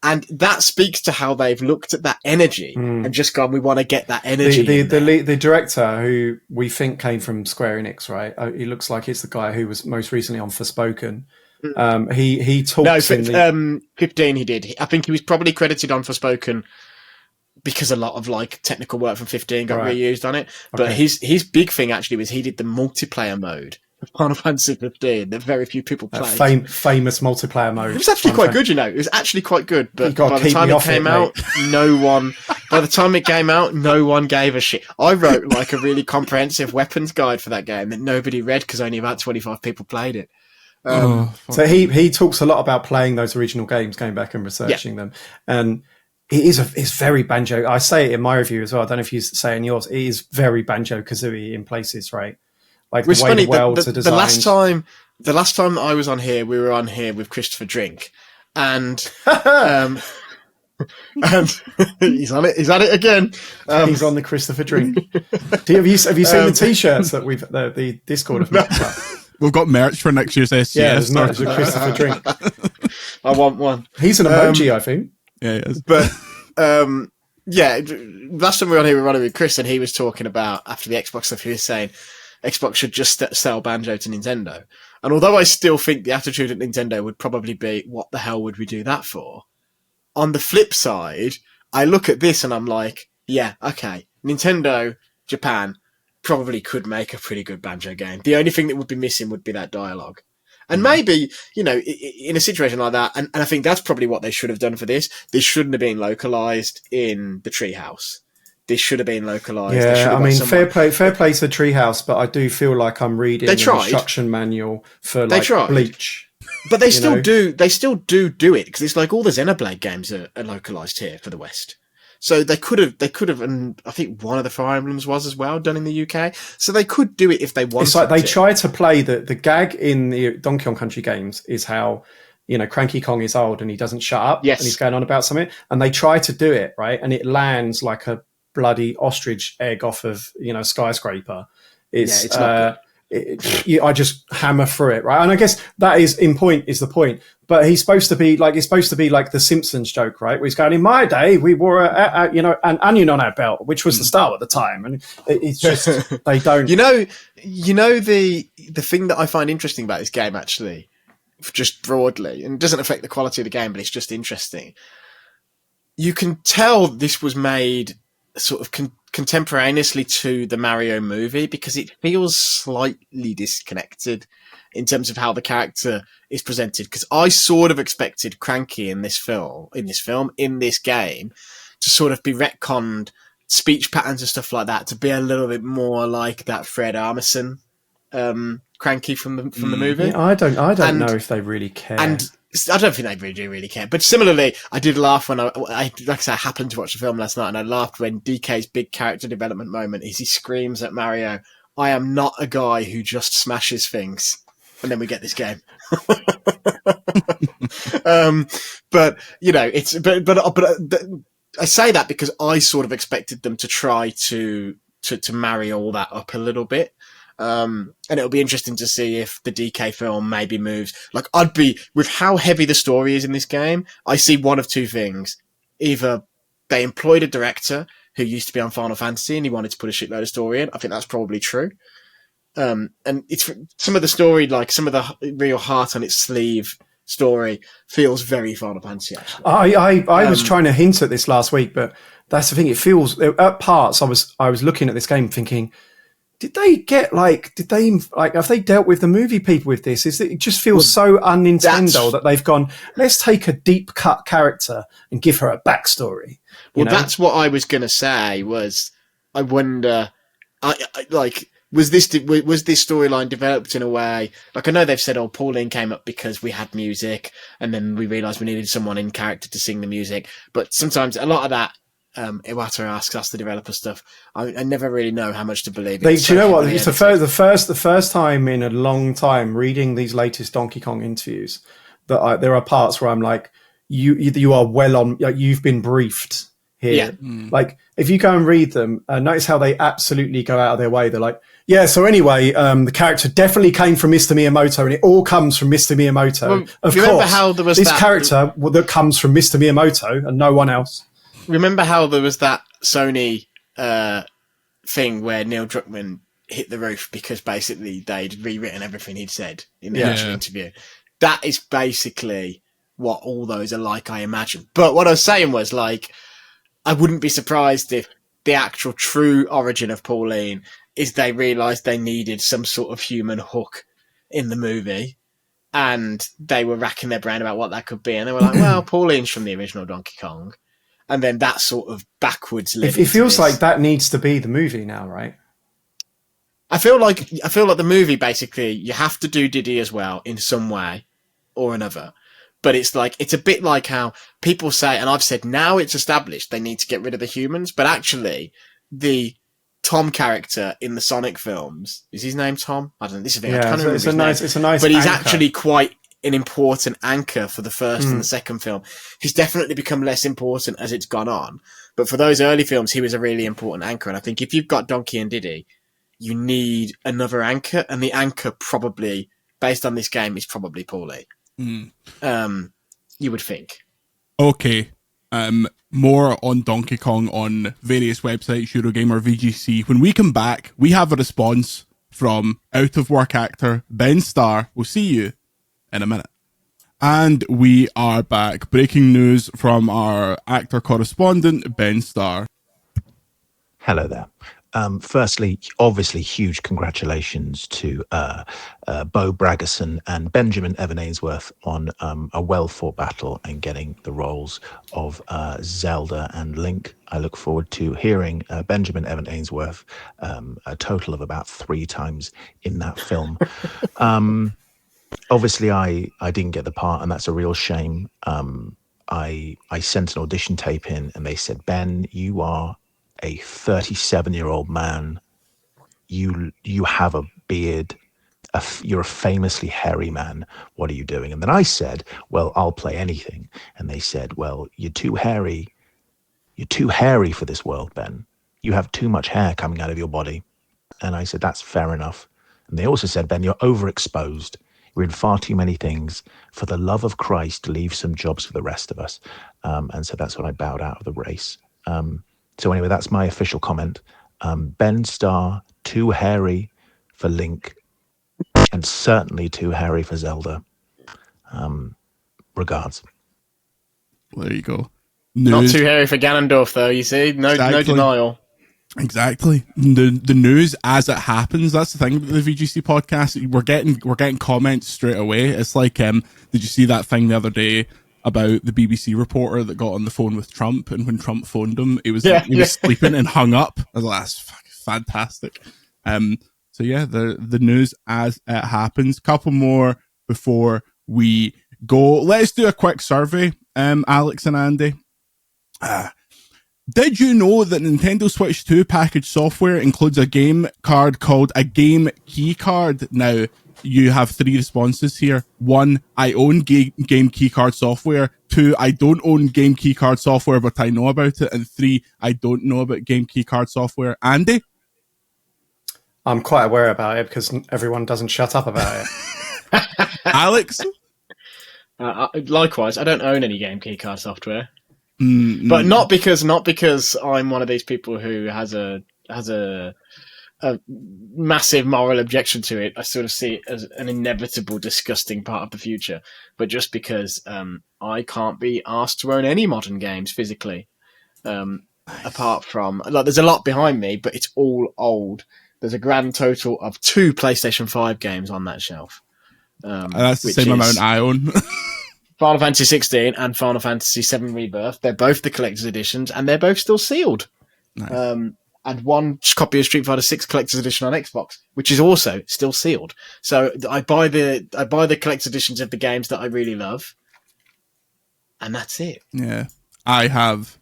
And that speaks to how they've looked at that energy and just gone, we want to get that energy. The director, who we think came from Square Enix, right? He looks like it's the guy who was most recently on Forspoken. He talks in 15 he did. I think he was probably credited on Forspoken because a lot of like technical work from 15 got reused on it. But his big thing actually was he did the multiplayer mode of Final Fantasy 15 that very few people played. Famous multiplayer mode. It was actually quite good, It was actually quite good. But by the time it came out, no one gave a shit. I wrote like a really comprehensive weapons guide for that game that nobody read because only about 25 people played it. So he talks a lot about playing those original games, going back and researching them. And it's very Banjo. I say it in my review as well. I don't know if you say it in yours. It is very Banjo-Kazooie in places, right? Like the way the worlds are designed. The last time that I was on here, we were on here with Christopher Drink, and and he's on it. He's at it again. He's on the Christopher Drink. Have you seen the T-shirts that the Discord have made up? We've got merch for next year's SCS. Yeah, there's merch with Christopher Drink. I want one. He's an emoji, I think. Yeah, he is. But last time we were on here, we were running with Chris, and he was talking about, after the Xbox stuff, he was saying Xbox should just sell Banjo to Nintendo. And although I still think the attitude at Nintendo would probably be, what the hell would we do that for? On the flip side, I look at this and I'm like, yeah, okay, Nintendo Japan probably could make a pretty good Banjo game. The only thing that would be missing would be that dialogue. And maybe, in a situation like that, and I think that's probably what they should have done for this. This shouldn't have been localized in the treehouse. This should have been localized. Yeah, I mean, fair play to Treehouse, but I do feel like I'm reading the instruction manual for Bleach. But they still do. They still do it because it's like all the Xenoblade games are localized here for the West. So they could have, and I think one of the Fire Emblems was as well done in the UK. So they could do it if they wanted. It's like they try to play the gag in the Donkey Kong Country games is how, Cranky Kong is old and he doesn't shut up, Yes. and he's going on about something, and they try to do it right, and it lands like a bloody ostrich egg off of a skyscraper. It's not good. I just hammer through it, right? And I guess that is the point. But he's supposed to be like the Simpsons joke, right? Where he's going, in my day, we wore an onion on our belt, which was the style at the time. And it's just, they don't. The thing that I find interesting about this game, actually, just broadly, and it doesn't affect the quality of the game, but it's just interesting. You can tell this was made sort of contemporaneously to the Mario movie because it feels slightly disconnected in terms of how the character is presented. Because I sort of expected Cranky in this game, to sort of be retconned, speech patterns and stuff like that, to be a little bit more like that Fred Armisen Cranky from the movie. Yeah, I don't know if they really care. And I don't think they really care. But similarly, I did laugh when I happened to watch the film last night, and I laughed when DK's big character development moment is he screams at Mario, "I am not a guy who just smashes things." And then we get this game. But I say that because I sort of expected them to try to marry all that up a little bit. And it'll be interesting to see if the DK film maybe moves. Like, with how heavy the story is in this game, I see one of two things. Either they employed a director who used to be on Final Fantasy and he wanted to put a shitload of story in. I think that's probably true. And it's some of the story, like some of the real heart on its sleeve story feels very Final Fantasy, actually. I was trying to hint at this last week, but that's the thing. It feels, at parts, I was looking at this game thinking, have they dealt with the movie people with this? It just feels so un-Nintendo that they've gone, let's take a deep cut character and give her a backstory. That's what I was going to say was, I wonder, was this storyline developed in a way, like I know they've said, Pauline came up because we had music and then we realised we needed someone in character to sing the music. But sometimes a lot of that, Iwata asks us the developer stuff. I never really know how much to believe. Do you know what? It's the first time in a long time reading these latest Donkey Kong interviews that there are parts where I'm like, you are well on. You've been briefed here. Yeah. Like if you go and read them, notice how they absolutely go out of their way. They're like, yeah. So anyway, the character definitely came from Mr. Miyamoto, and it all comes from Mr. Miyamoto. Well, of course, how there was this character that comes from Mr. Miyamoto and no one else. Remember how there was that Sony thing where Neil Druckmann hit the roof because basically they'd rewritten everything he'd said in the actual interview? That is basically what all those are like, I imagine. But what I was saying was, like, I wouldn't be surprised if the actual true origin of Pauline is they realised they needed some sort of human hook in the movie, and they were racking their brain about what that could be, and they were like, well, Pauline's from the original Donkey Kong. And then that sort of backwards. It feels like that needs to be the movie now, right? I feel like the movie, basically, you have to do Diddy as well in some way or another. But it's a bit like how people say, and I've said now it's established they need to get rid of the humans, but actually the Tom character in the Sonic films, is his name Tom? I don't know. This is I can't remember his name. It's a nice. But he's actually quite an important anchor for the first and the second film. He's definitely become less important as it's gone on. But for those early films, he was a really important anchor. And I think if you've got Donkey and Diddy, you need another anchor. And the anchor probably, based on this game, is probably Paulie. You would think. Okay. More on Donkey Kong on various websites, Eurogamer, VGC. When we come back, we have a response from out of work actor Ben Starr. We'll see you in a minute. And we are back. Breaking news from our actor correspondent, Ben Starr. Hello there. Firstly, obviously, huge congratulations to Bo Bragason and Benjamin Evan Ainsworth on a well-fought battle and getting the roles of Zelda and Link. I look forward to hearing Benjamin Evan Ainsworth a total of about 3 times in that film. Obviously, I didn't get the part, and that's a real shame. I sent an audition tape in, and they said, Ben, you are a 37-year-old man. You have a beard. You're a famously hairy man. What are you doing? And then I said, well, I'll play anything. And they said, well, you're too hairy. You're too hairy for this world, Ben. You have too much hair coming out of your body. And I said, that's fair enough. And they also said, Ben, you're overexposed. You're in far too many things. For the love of Christ, leave some jobs for the rest of us. And so that's when I bowed out of the race. So anyway, that's my official comment. Ben Starr, too hairy for Link, and certainly too hairy for Zelda. Regards. There you go. Not too hairy for Ganondorf, though. You see, no denial. Exactly. The news as it happens. That's the thing about the VGC podcast. We're getting comments straight away. It's like, did you see that thing the other day about the BBC reporter that got on the phone with Trump, and when Trump phoned him, he was sleeping and hung up. I was like, that's fantastic. So yeah, the news as it happens. Couple more before we go. Let's do a quick survey, Alex and Andy. Did you know that Nintendo Switch 2 package software includes a game card called a game key card? Now, you have 3 responses here. 1, I own game key card software. 2, I don't own game key card software, but I know about it. And 3, I don't know about game key card software. Andy? I'm quite aware about it because everyone doesn't shut up about it. Alex? Likewise, I don't own any game key card software. But not because I'm one of these people who has a massive moral objection to it. I sort of see it as an inevitable, disgusting part of the future. But just because I can't be asked to own any modern games physically, apart from there's a lot behind me, but it's all old. There's a grand total of 2 PlayStation 5 games on that shelf. That's the same amount I own. Final Fantasy 16 and Final Fantasy 7 Rebirth. They're both the collector's editions, and they're both still sealed. Nice. And 1 copy of Street Fighter 6 collector's edition on Xbox, which is also still sealed. So I buy the collector's editions of the games that I really love, and that's it. Yeah, I have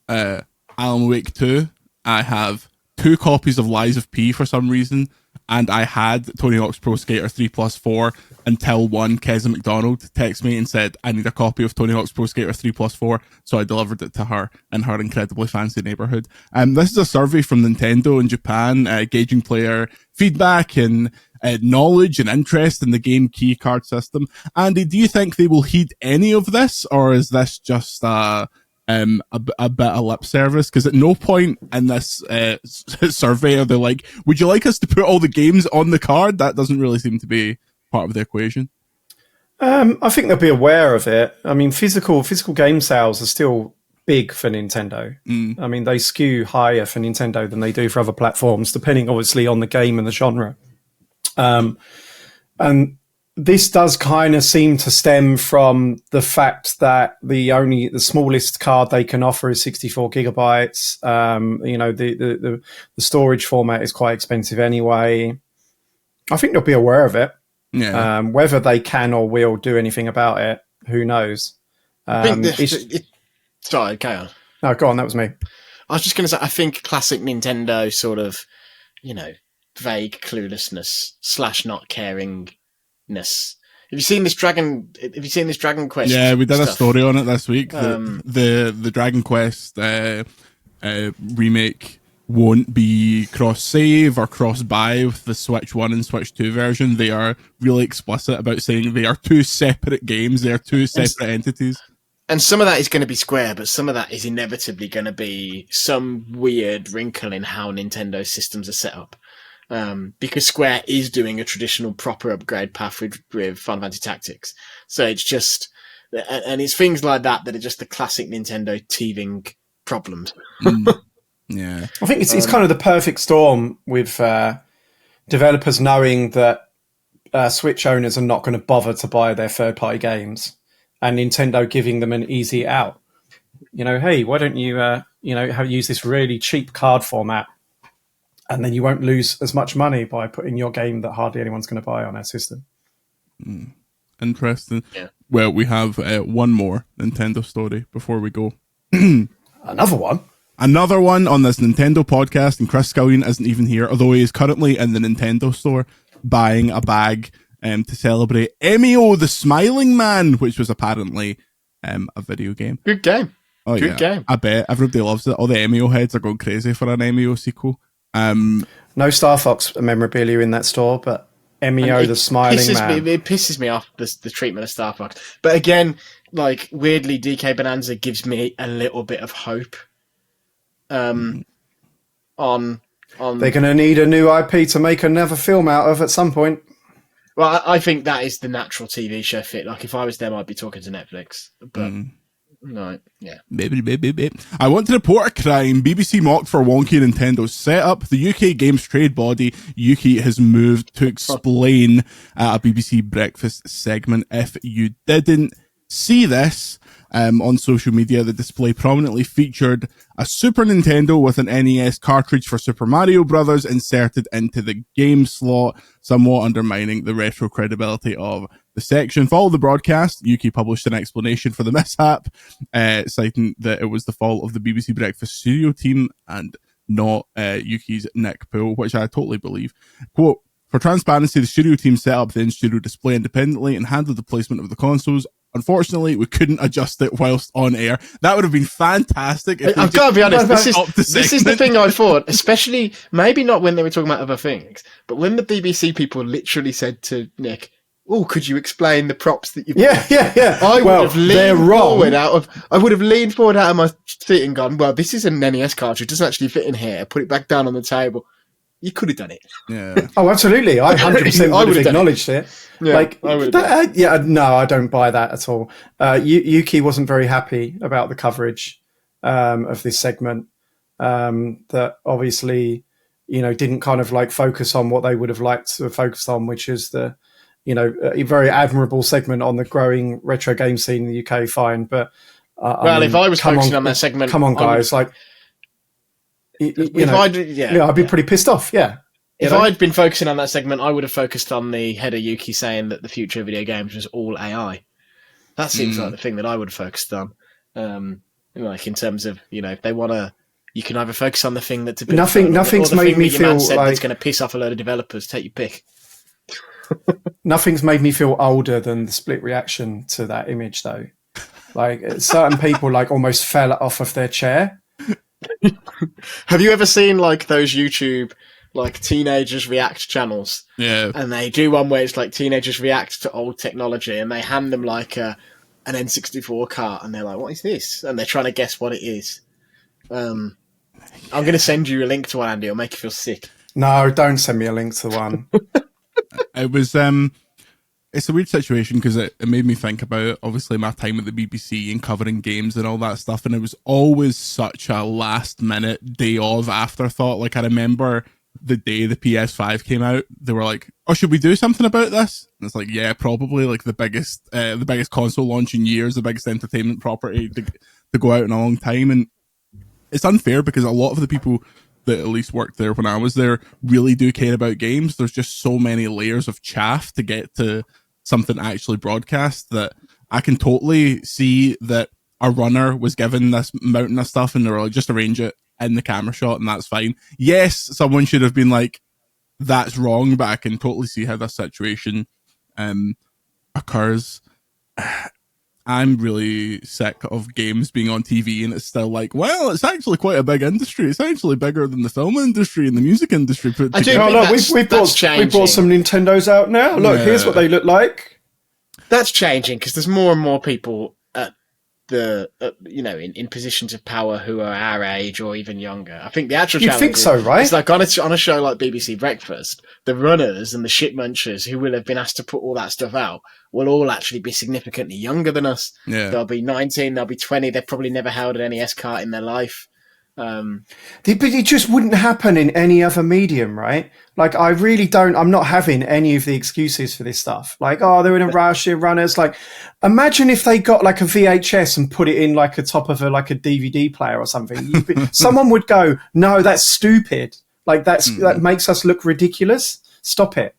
Alan Wake 2. I have 2 copies of Lies of P for some reason. And I had Tony Hawk's Pro Skater 3+4 until Kezza McDonald texted me and said, I need a copy of Tony Hawk's Pro Skater 3+4. So I delivered it to her in her incredibly fancy neighborhood. This is a survey from Nintendo in Japan, gauging player feedback and knowledge and interest in the game key card system. Andy, do you think they will heed any of this, or is this just a bit of lip service? Because at no point in this survey are they like, would you like us to put all the games on the card? That doesn't really seem to be part of the equation. I think they'll be aware of it. I mean, physical game sales are still big for Nintendo. I mean, they skew higher for Nintendo than they do for other platforms, depending obviously on the game and the genre. And this does kind of seem to stem from the fact that the smallest card they can offer is 64 gigabytes. The storage format is quite expensive anyway. I think they'll be aware of it. Yeah. Whether they can or will do anything about it, who knows? Sorry, carry on. No, go on. That was me. I was just going to say, I think classic Nintendo sort of, vague cluelessness / not caringness. Have you seen this Dragon Quest? Yeah, we did stuff? A story on it this week. The Dragon Quest remake won't be cross-save or cross-buy with the Switch 1 and Switch 2 version. They are really explicit about saying they are 2 separate games. They are 2 separate entities. And some of that is going to be Square, but some of that is inevitably going to be some weird wrinkle in how Nintendo systems are set up. Because Square is doing a traditional proper upgrade path with Final Fantasy Tactics. So it's just, and it's things like that are just the classic Nintendo teething problems. Yeah. I think it's kind of the perfect storm with developers knowing that Switch owners are not going to bother to buy their third-party games, and Nintendo giving them an easy out. Hey, why don't you, use this really cheap card format, and then you won't lose as much money by putting your game that hardly anyone's going to buy on our system. Interesting. Yeah. Well, we have one more Nintendo story before we go. Another one? Another one on this Nintendo podcast, and Chris Scullion isn't even here, although he is currently in the Nintendo store buying a bag to celebrate Emio the Smiling Man, which was apparently a video game. Good game. Oh, Good game. I bet. Everybody loves it. All the Emio heads are going crazy for an Emio sequel. No Star Fox memorabilia in that store, but Emio the Smiling Man. It pisses me off, the treatment of Star Fox. But again, like, weirdly, DK Bonanza gives me a little bit of hope. On They're going to need a new IP to make another film out of at some point. Well, I think that is the natural TV show fit. Like, if I was them, I'd be talking to Netflix. But no, yeah. I want to report a crime. BBC mocked for wonky Nintendo's setup. The UK games trade body, Yuki, has moved to explain a BBC Breakfast segment. If you didn't see this on social media, the display prominently featured a Super Nintendo with an NES cartridge for Super Mario Brothers inserted into the game slot, somewhat undermining the retro credibility of the section. Following the broadcast, Yuki published an explanation for the mishap, citing that it was the fault of the BBC Breakfast studio team and not Yuki's Nick Poole, which I totally believe. Quote, "For transparency, the studio team set up the in-studio display independently and handled the placement of the consoles. Unfortunately, we couldn't adjust it whilst on air." That would have been fantastic. I've got to be honest, this is the thing I thought, especially, maybe not when they were talking about other things, but when the BBC people literally said to Nick, "Oh, could you explain the props that you've got?" Yeah. I would have leaned forward out of my seat and gone, "Well, this is an NES cartridge. It doesn't actually fit in here. Put it back down on the table." You could have done it. Yeah. Oh, absolutely. I 100% would have acknowledged it. Yeah, like, I would have no, I don't buy that at all. Yuki wasn't very happy about the coverage of this segment. That obviously, didn't kind of like focus on what they would have liked to have focused on, which is the, a very admirable segment on the growing retro game scene in the UK. Fine, but if I was focusing on that segment, come on, guys, I'd be pretty pissed off. Yeah. If I'd been focusing on that segment, I would have focused on the header Yuki saying that the future of video games was all AI. That seems like the thing that I would have focused on. Like in terms of, if they want to, you can either focus on the thing that's a bit nothing's made me feel like that's going to piss off a load of developers. Take your pick. Nothing's made me feel older than the split reaction to that image, though. Like certain people like almost fell off of their chair. Have you ever seen like those YouTube like teenagers react channels? Yeah. And they do one where it's like teenagers react to old technology and they hand them like an N64 cart and they're like, "What is this?" And they're trying to guess what it is. I'm going to send you a link to one, Andy. It'll make you feel sick. No, don't send me a link to one. It was it's a weird situation because it made me think about obviously my time at the BBC and covering games and all that stuff, and it was always such a last minute day of afterthought. Like I remember the day the PS5 came out, they were like, "Oh, should we do something about this?" And it's like, yeah, probably, like the biggest console launch in years, the biggest entertainment property to go out in a long time. And it's unfair because a lot of the people that at least worked there when I was there really do care about games. There's just so many layers of chaff to get to something actually broadcast that I can totally see that a runner was given this mountain of stuff and they were like, just arrange it in the camera shot and that's fine. Yes, someone should have been like, that's wrong, but I can totally see how this situation occurs. I'm really sick of games being on TV and it's still like, well, it's actually quite a big industry. It's actually bigger than the film industry and the music industry put together. We brought some Nintendos out now. Look, here's what they look like. That's changing because there's more and more people at the in positions of power who are our age or even younger. I think the actual challenge think so, right? It's like on a show like BBC Breakfast, the runners and the shit munchers who will have been asked to put all that stuff out will all actually be significantly younger than us. Yeah. They'll be 19, they'll be 20, they've probably never held an NES cart in their life. But it just wouldn't happen in any other medium, right? Like, I'm not having any of the excuses for this stuff. Like, they're in a rush, they're runners. Like, imagine if they got like a VHS and put it in like a top of a DVD player or something. Someone would go, "No, that's stupid. Like, that makes us look ridiculous. Stop it."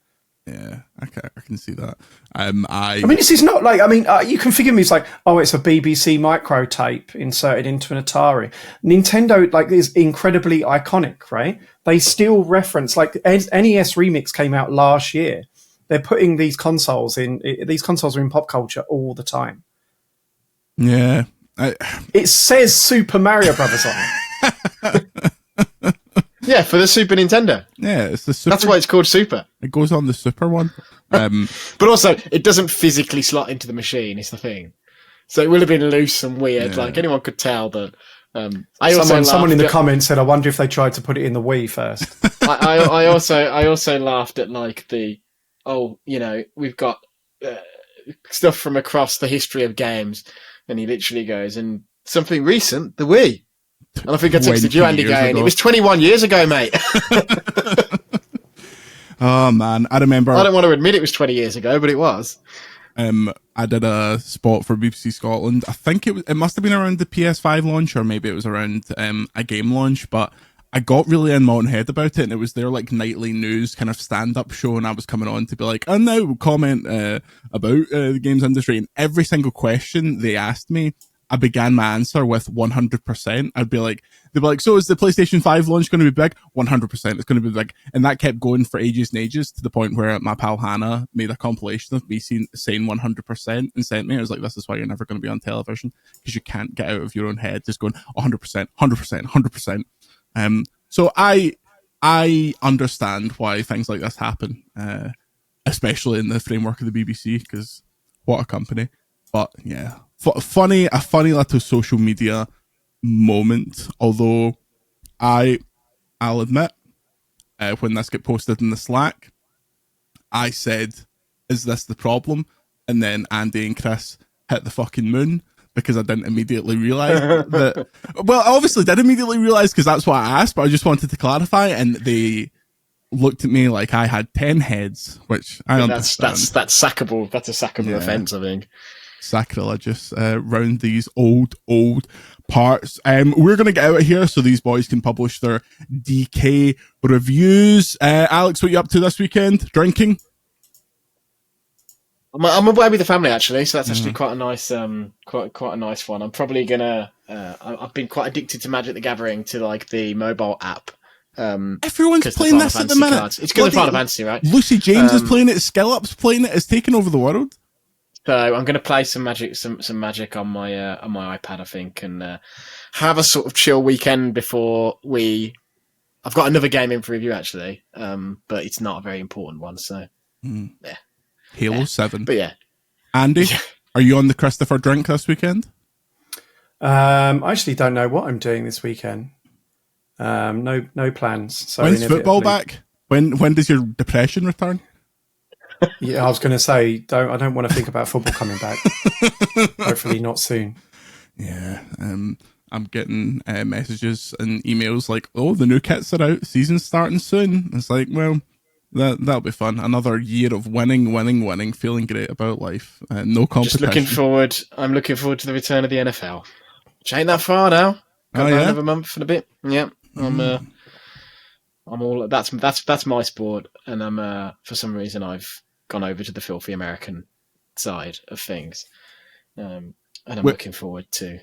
Yeah, I can see that. I mean, this is not like, I mean, you can forgive me. It's like, oh, it's a BBC micro tape inserted into an Atari. Nintendo, like, is incredibly iconic, right? They still reference, like, NES Remix came out last year. They're putting these consoles are in pop culture all the time. Yeah. It says Super Mario Brothers on it. Yeah, for the Super Nintendo. Yeah, it's the Super. That's why it's called Super. It goes on the Super one. But also, it doesn't physically slot into the machine, is the thing. So it would have been loose and weird. Yeah. Like, anyone could tell that. Someone in the comments said, I wonder if they tried to put it in the Wii first. I also laughed at, like, we've got stuff from across the history of games. And he literally goes, and something recent, the Wii. And I think I texted you, Andy, going, it was 21 years ago, mate. Oh, man. I remember. I don't want to admit it was 20 years ago, but it was. I did a spot for BBC Scotland. I think it must have been around the PS5 launch, or maybe it was around a game launch, but I got really in my own head about it, and it was their like nightly news kind of stand-up show, and I was coming on to be like, and now we'll comment about the games industry, and every single question they asked me, I began my answer with 100%. They'd be like, so is the PlayStation 5 launch going to be big? 100%. It's going to be big. And that kept going for ages and ages, to the point where my pal Hannah made a compilation of me saying 100% and sent me. I was like, this is why you're never going to be on television, because you can't get out of your own head just going 100%, 100%, 100%. So I understand why things like this happen, especially in the framework of the BBC, because what a company. But yeah, a funny little social media moment. Although I'll admit, when this got posted in the Slack, I said, "Is this the problem?" And then Andy and Chris hit the fucking moon, because I didn't immediately realise that. Well, I obviously did immediately realise, because that's what I asked, but I just wanted to clarify, and they looked at me like I had 10 heads, which I understand. That's sackable. That's a sackable offence, I think. Sacrilegious round these old parts. We're going to get out of here so these boys can publish their DK reviews. Alex, what are you up to this weekend? Drinking? I'm away with the family, actually, so that's actually quite a nice quite a nice one. I'm probably gonna I've been quite addicted to Magic the Gathering, to like the mobile app. Everyone's playing this at the minute. Cards. It's because of Final Fantasy, right? Lucy James is playing it, Skillup's playing it, it's taking over the world. So I'm going to play some Magic on my iPad, I think, and have a sort of chill weekend before I've got another game in for review, actually, but it's not a very important one. So yeah, Halo 7. But yeah, Andy, are you on the Christopher drink this weekend? I actually don't know what I'm doing this weekend. No plans. So when's football back? When does your depression return? Yeah, I was going to say, I don't want to think about football coming back. Hopefully not soon. Yeah, I'm getting messages and emails like, "Oh, the new kits are out. Season's starting soon." It's like, well, that'll be fun. Another year of winning, feeling great about life. No competition. I'm looking forward to the return of the NFL. Which ain't that far now. Got about another month and a bit. Yeah, I'm all. That's my sport, and I'm for some reason I've gone over to the filthy American side of things, and I'm looking forward to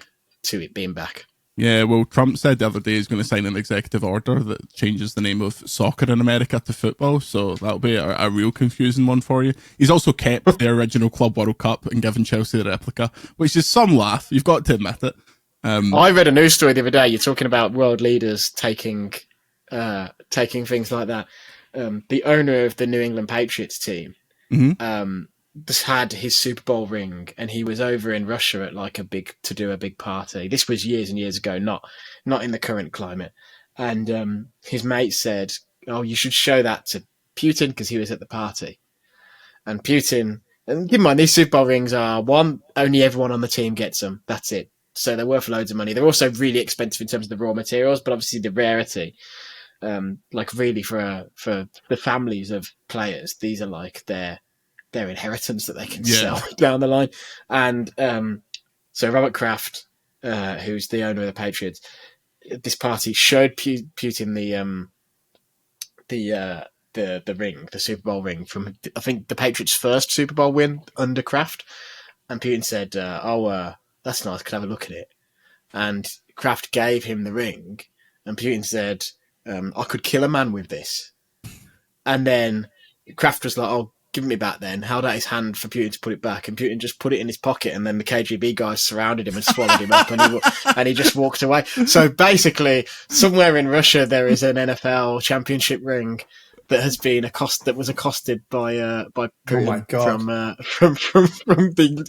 it being back. Yeah, well, Trump said the other day he's going to sign an executive order that changes the name of soccer in America to football, so that'll be a real confusing one for you. He's also kept the original Club World Cup and given Chelsea the replica, which is some laugh. You've got to admit it. I read a news story the other day. You're talking about world leaders taking things like that. The owner of the New England Patriots team just had his Super Bowl ring, and he was over in Russia at to do a big party. This was years and years ago, not in the current climate. And his mate said, "Oh, you should show that to Putin," because he was at the party. And Putin, and keep in mind, these Super Bowl rings are only everyone on the team gets them. That's it. So they're worth loads of money. They're also really expensive in terms of the raw materials, but obviously the rarity, really for the families of players, these are like their inheritance that they can sell down the line. And so Robert Kraft, who's the owner of the Patriots, at this party showed Putin the the ring, the Super Bowl ring from, I think, the Patriots' first Super Bowl win under Kraft. And Putin said, that's nice, can I have a look at it? And Kraft gave him the ring, and Putin said, I could kill a man with this. And then Kraft was like, oh, give me back then. Held out his hand for Putin to put it back, and Putin just put it in his pocket, and then the KGB guys surrounded him and swallowed him up, and he just walked away. So basically, somewhere in Russia there is an NFL championship ring that has been accosted by Putin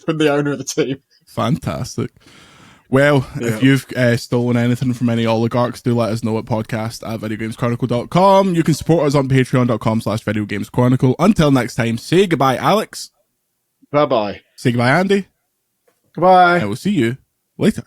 from the owner of the team. Fantastic. Well, if you've stolen anything from any oligarchs, do let us know at podcast@videogameschronicle.com. You can support us on patreon.com/videogameschronicle. Until next time, say goodbye, Alex. Bye-bye. Say goodbye, Andy. Goodbye. And we'll see you later.